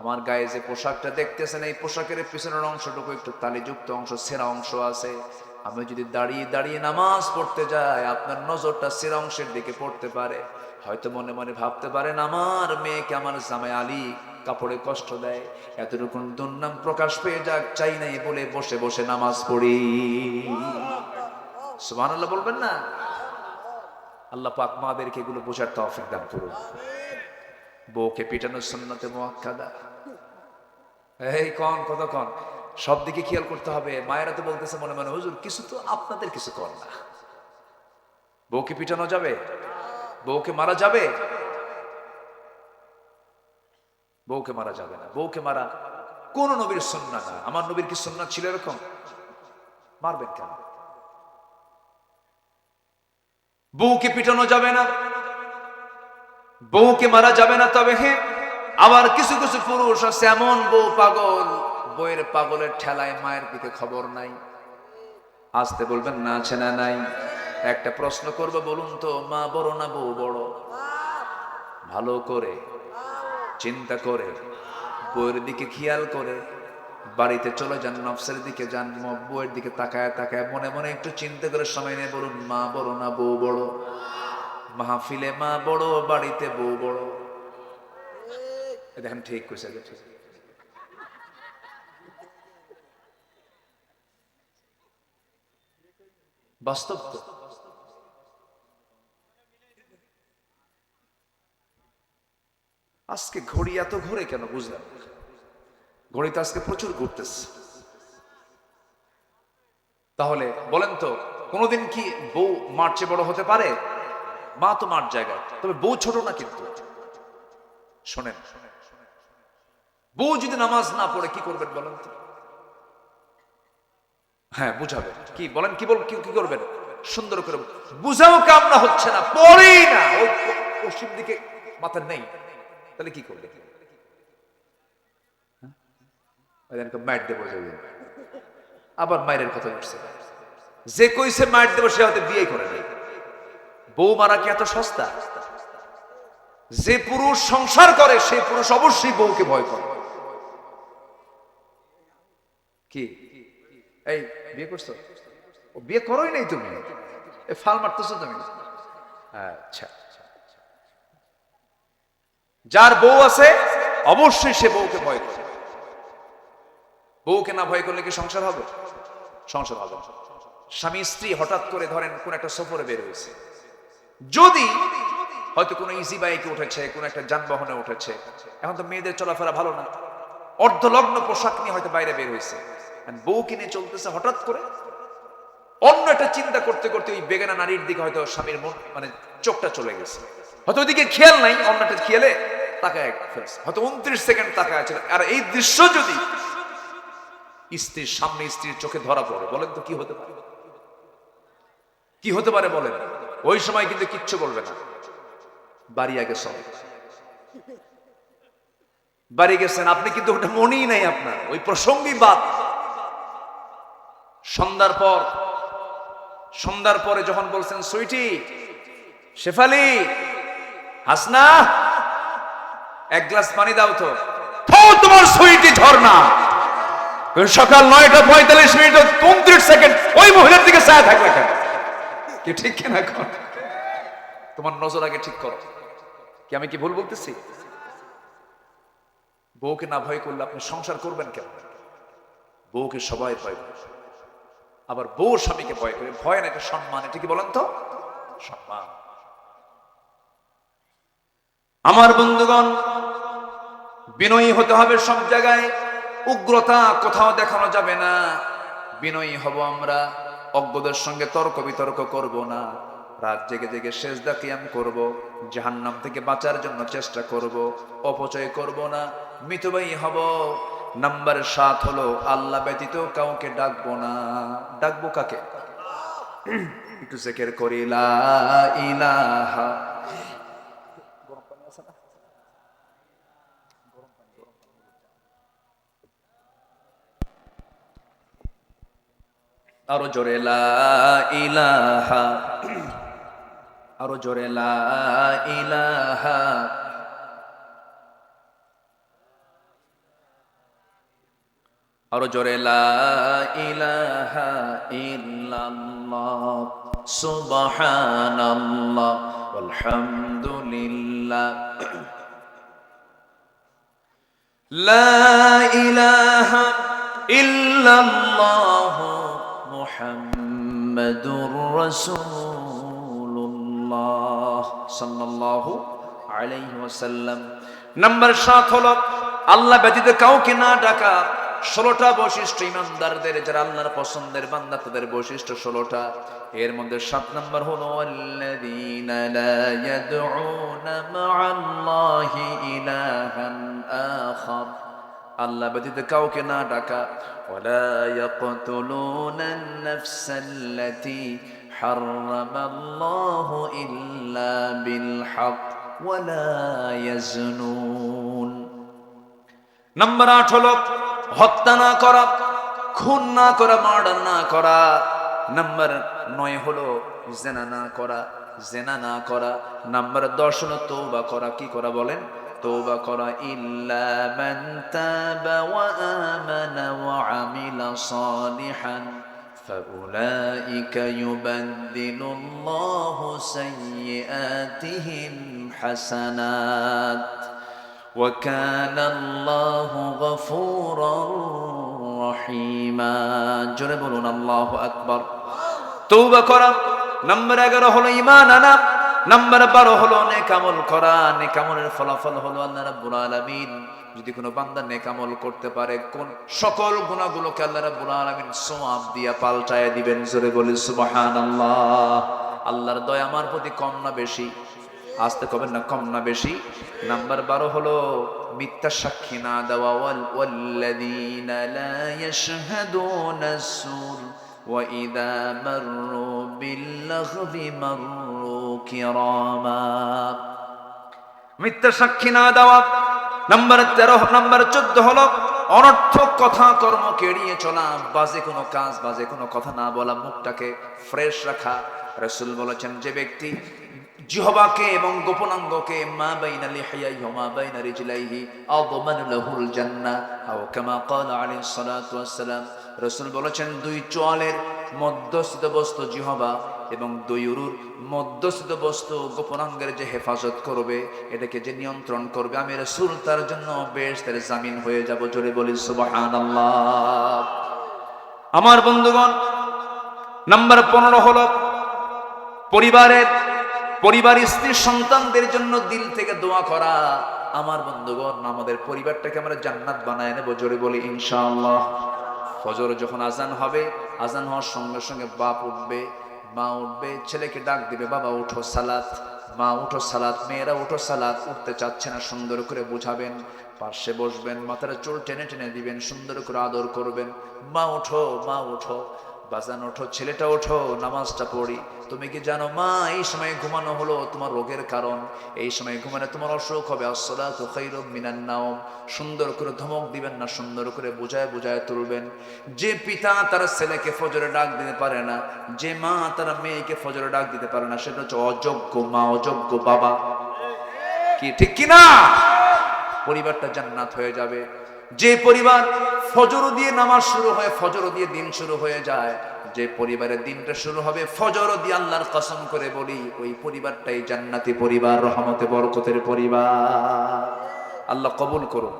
আমার গায়ে যে পোশাকটা দেখতেছেন, এই পোশাকের পিছনের অংশটুকু একটু তালিযুক্ত অংশ, সেরা অংশ আছে। আমি যদি দাঁড়িয়ে দাঁড়িয়ে নামাজ পড়তে যাই, আপনার নজরটা সেরা অংশের দিকে পড়তে পারে। হয়তো মনে মনে ভাবতে পারেন, আমার মেয়েকে আমার জামাই আলী কাপড়ে কষ্ট দেয়, এতটুকু দুর্নাম প্রকাশ পেয়ে যাক, চাই নাই বলে বসে বসে নামাজ পড়ি। সুবহানাল্লাহ বলবেন না? আল্লাহ পাক মাদেরকে এগুলো বোঝার তৌফিক দান করুন। বউকে পিটানোর সুন্নতে মুআক্কাদা। এই কন কথা কন, সব দিকে খেয়াল করতে হবে। মায়েরা তো বলতেছে মনে মনে, হুজুর কিছু তো আপনাদের কিছু কর না। বউকে পিটানো যাবে? বউকে মারা যাবে? বউকে মারা যাবে না। বউকে মারা কোন নবীর সুন্নাহ না। আমার নবীর কি সুন্নাহ ছিল এরকম? মারবেন কেন? বউকে পিটানো যাবে না, বউকে মারা যাবে না। তবে হ্যাঁ, আবার কিছু কিছু পুরুষ আছে এমন, বউ পাগল, বউয়ের পাগলের ঠেলায় মায়ের দিকে খবর নাই। আসতে বলবেন না, আছে না নাই? একটা প্রশ্ন করবো, বলুন তো, মা বড় না বউ বড়? ভালো করে চিন্তা করে, বউয়ের দিকে খেয়াল করে বাড়িতে চলে যান, নফসের দিকে যান, বউয়ের দিকে তাকায় তাকায় মনে মনে একটু চিন্তা করে সময় নিয়ে বলুন, মা বড় না বউ বড়? মাহফিলে মা বড়, বাড়িতে বউ বড়। দেখেন ঠিক কইছে, ঠিক। বাস্তব তো। আজকে ঘড়ি এত ঘুরে কেন বুঝলাম? ঘড়ি তো আজকে প্রচুর ঘুরতেছে। তাহলে বলেন তো, কোনোদিন কি বউ মার চেয়ে বড় হতে পারে? মা তো মার জায়গায়, তবে বউ ছোট না। কিন্তু শোনেন, বউ যদি নামাজ না পড়ে কি করবেন বলেন তো? হ্যাঁ, বুঝাবে কি? বলেন কি করবেন? সুন্দর করে বুঝাও, কামনা হচ্ছে না, পড়েই না, ওই পশ্চিম দিকে মাথা নেই, তাহলে কি করবে? মাইর দেবো, আবার মায়ের কথা উঠছে। যে কইছে মাইর দেবো সে হয়তো বিয়ে করে নেই। বউ মারা কি এত সস্তা? যে পুরুষ সংসার করে সেই পুরুষ অবশ্যই বউকে ভয় করে। কি এই বিয়ে করছো? ও বিয়ে করোই নাই তুমি, ফাল মারতেছো তুমি। আচ্ছা, যার বউ আছে অবশ্যই সে বউকে ভয় করে। বউকে না ভয় করলে কি সংসার হবে? সংসার হবে। স্বামী স্ত্রী হঠাৎ করে ধরেন কোন একটা সফরে বের হয়েছে, যদি হয়তো কোনো ইজি বাইকে উঠেছে, কোন একটা যানবাহনে উঠেছে, এখন তো মেয়েদের চলাফেরা ভালো না, অর্ধলগ্ন পোশাক নিয়ে হয়তো বাইরে বের হয়েছে, বউ কিনে চলতেছে, হঠাৎ করে অন্য একটা চিন্তা করতে করতে ওই বেগানা নারীর দিকে হয়তো স্বামীর মন মানে চোখটা চলে গেছে, হয়তো ওইদিকে খেয়াল নাই, অন্যটা খেয়ালে তাকায় ফেলছে, হয়তো 29 সেকেন্ড তাকায় আছে। আর এই দৃশ্য যদি স্ত্রীর সামনে, স্ত্রীর চোখে ধরা পড়ে, বলেন তো কি হতে পারে? কি হতে পারে বলেন? ওই সময় কিন্তু কিচ্ছু বলবে না, বাড়ি আগে সব বাড়ি গেছেন আপনি, কিন্তু ওটা মনেই নাই আপনার, ওই প্রসঙ্গই বাদ। সন্ধ্যার পরে যখন বলছেন, সুইটি, শেফালি, হাসনা, এক গ্লাস পানি দাও তো, তোমার সুইটি ঝর্ণা সকাল 9:45 29 সেকেন্ড ওই মহিলার দিকে চায় থাকবে কেন? কি ঠিক কিনা? তোমার নজর আগে ঠিক করো। কি আমি কি ভুল বলতেছি? বউকে না ভয় করলে আপনি সংসার করবেন কেন? বউকে সবাই ভয় করে, আবার বউ স্বামীকে ভয় করে। ভয় না, এটা সম্মান। এটা কি বলেন তো? সম্মান। আমার বন্ধুগণ, বিনয়ী হতে হবে সব জায়গায়, উগ্রতা কোথাও দেখানো যাবে না। বিনয়ী হব আমরা, অজ্ঞদের সঙ্গে তর্ক বিতর্ক করব না, রাত জেগে জেগে সেজদা কিয়াম করব, জাহান্নাম থেকে বাঁচার জন্য চেষ্টা করব, অপচয় করব না, মিতব্যয়ী হব। নাম্বার 7 হলো আল্লাহ ব্যতীত কাউকে ডাকবো না। ডাকবো কাকে? একটু জিকির করি, লা ইলাহা। আরো জোরে লা ইলাহা, আরো জোরে লা ইলাহা, আরো জোরে লা ইলাহা ইল্লাল্লাহ সুবহানাল্লাহ ওয়ালহামদুলিল্লাহ লা ইলাহা ইল্লাল্লাহ মুহাম্মাদুর রাসূলুল্লাহ সাল্লাল্লাহু আলাইহি ওয়াসাল্লাম। নাম্বার 7 হলো আল্লাহ ব্যতীত কাউকে না ডাকা। 16টা বৈশিষ্ট্য ইমানদারদের, যারা আল্লাহর পছন্দের বান্দা, তাদের বৈশিষ্ট্য 16টা। এর মধ্যে 7 নাম্বার হলো আল্লাযীনা লা ইয়াদউনা মা'আল্লাহি ইলাহান আখার, আল্লাহ ব্যতীত কাউকে না ডাকা। ওয়ালা ইয়াকতুলুনান নাফসাল্লাতী হারামাল্লাহু ইল্লা বিল হক ওয়ালা ইয়াজনুন। নাম্বার 8 হলো হত্যা না করা, খুন না করা, মার্ডার না করা। নাম্বার 9 হলো জেনা না করা, জেনা না করা। নাম্বার 10 হলো তওবা করা। কি করা বলেন? তওবা করা। ইল্লা মান তাবা ওয়া আমানা ওয়া আমিলা সালিহান ফাউলাইকা ইউবাদদিলুল্লাহু সাইয়্যাতিহিম হাসানাত ওয়া কানা আল্লাহু গফুরার রহিমা। জোরে বলুন আল্লাহু আকবার। তওবা করা। নাম্বার 11 হলো ঈমান আনা। নাম্বার 12 হলো নেক আমল করা। নেক আমলের ফলাফল হলো আল্লাহ রাব্বুল আলামিন যদি কোনো বান্দা নেক আমল করতে পারে, কোন সকল গুনাহগুলোকে আল্লাহ রাব্বুল আলামিন সওয়াব দিয়া পাল্টায় দিবেন। জোরে বলি সুবহানাল্লাহ। আল্লাহর দয়া আমার প্রতি কম না বেশি? আসতে কবেন না, কম না বেশি? নাম্বার 12 হলো মিথ্যা সাক্ষী না দেওয়া। ওয়াল্লাযীনা লা ইয়াশহাদুনা সুর ওয়া ইযা মাররু বিল্লাগবি মাররু কিরামা। মিথ্যা সাক্ষী না দেওয়া। নাম্বার 13, নাম্বার 14 হলো অনর্থক কথা কর্মকে এড়িয়ে চলা, বাজে কোনো কাজ, বাজে কোনো কথা না বলা, মুখটাকে ফ্রেশ রাখা। রাসূল বলেছেন, যে ব্যক্তি জিহ্বাকে এবং গোপনাঙ্গকে মা বাইনা লিহিয়াইহি ওয়া মা বাইনা রিজলাইহি আযমান লাহুল জান্নাহ আও কামা ক্বালা আলাইহিস সালাতু ওয়াস সালাম। রাসূল বলেছেন, দুই চোয়ালের মধ্যস্থিত বস্তু জিহ্বা এবং দুই উরুর মধ্যস্থিত বস্তু গোপনাঙ্গের যে হেফাজত করবে, এটাকে যে নিয়ন্ত্রণ করবে, আমি রাসূল তার জন্য বেহেশতের জামিন হয়ে যাব। জোরে বলি সুবহানাল্লাহ। আমার বন্ধুগণ, নাম্বার 15 হলো পরিবার, স্ত্রী, সন্তানদের জন্য দিল থেকে দোয়া করা। আমার বন্ধুগণ, আমাদের পরিবারটাকে আমরা জান্নাত বানায় নেব। জোরে বলি ইনশাআল্লাহ। ফজর যখন আজান হবে, আজান হওয়ার সঙ্গে সঙ্গে বাপ উঠবে, মা উঠবে, ছেলেকে ডাক দিবে, বাবা উঠো সালাত, মা উঠো সালাত, মেয়েরা উঠো সালাত। উঠতে চাচ্ছে না, সুন্দর করে বুঝাবেন, পাশে বসবেন, মাথার চুল টেনে টেনে দিবেন, সুন্দর করে আদর করবেন। মা উঠো, মা উঠো, বাজান ওঠো, ছেলেটা ওঠো, নামাজটা পড়ি। তুমি কি জানো মা, এই সময় ঘুমানো হলো তোমার রোগের কারণ, এই সময় ঘুমালে তোমার অসুখ হবে। আসসালাতু খায়রুম মিনান নাওম। সুন্দর করে ধমক দিবেন না, সুন্দর করে বুঝায় বুঝায় তুলবেন। যে পিতা তার ছেলেকে ফজরে ডাক দিতে পারে না, যে মা তার মেয়েকে ফজরে ডাক দিতে পারে না, সেটা হচ্ছে অযোগ্য মা, অযোগ্য বাবা। কি ঠিক কিনা? পরিবারটা জান্নাত হয়ে যাবে। যে পরিবার ফজর দিয়ে নামাজ শুরু হয়, ফজর দিয়ে দিন শুরু হয়ে যায়, যে পরিবারের দিনটা শুরু হবে ফজর দিয়ে, আল্লাহর কসম করে বলি, ওই পরিবারটাই জান্নাতি পরিবার, রহমতে বরকতের পরিবার। আল্লাহ কবুল করুন।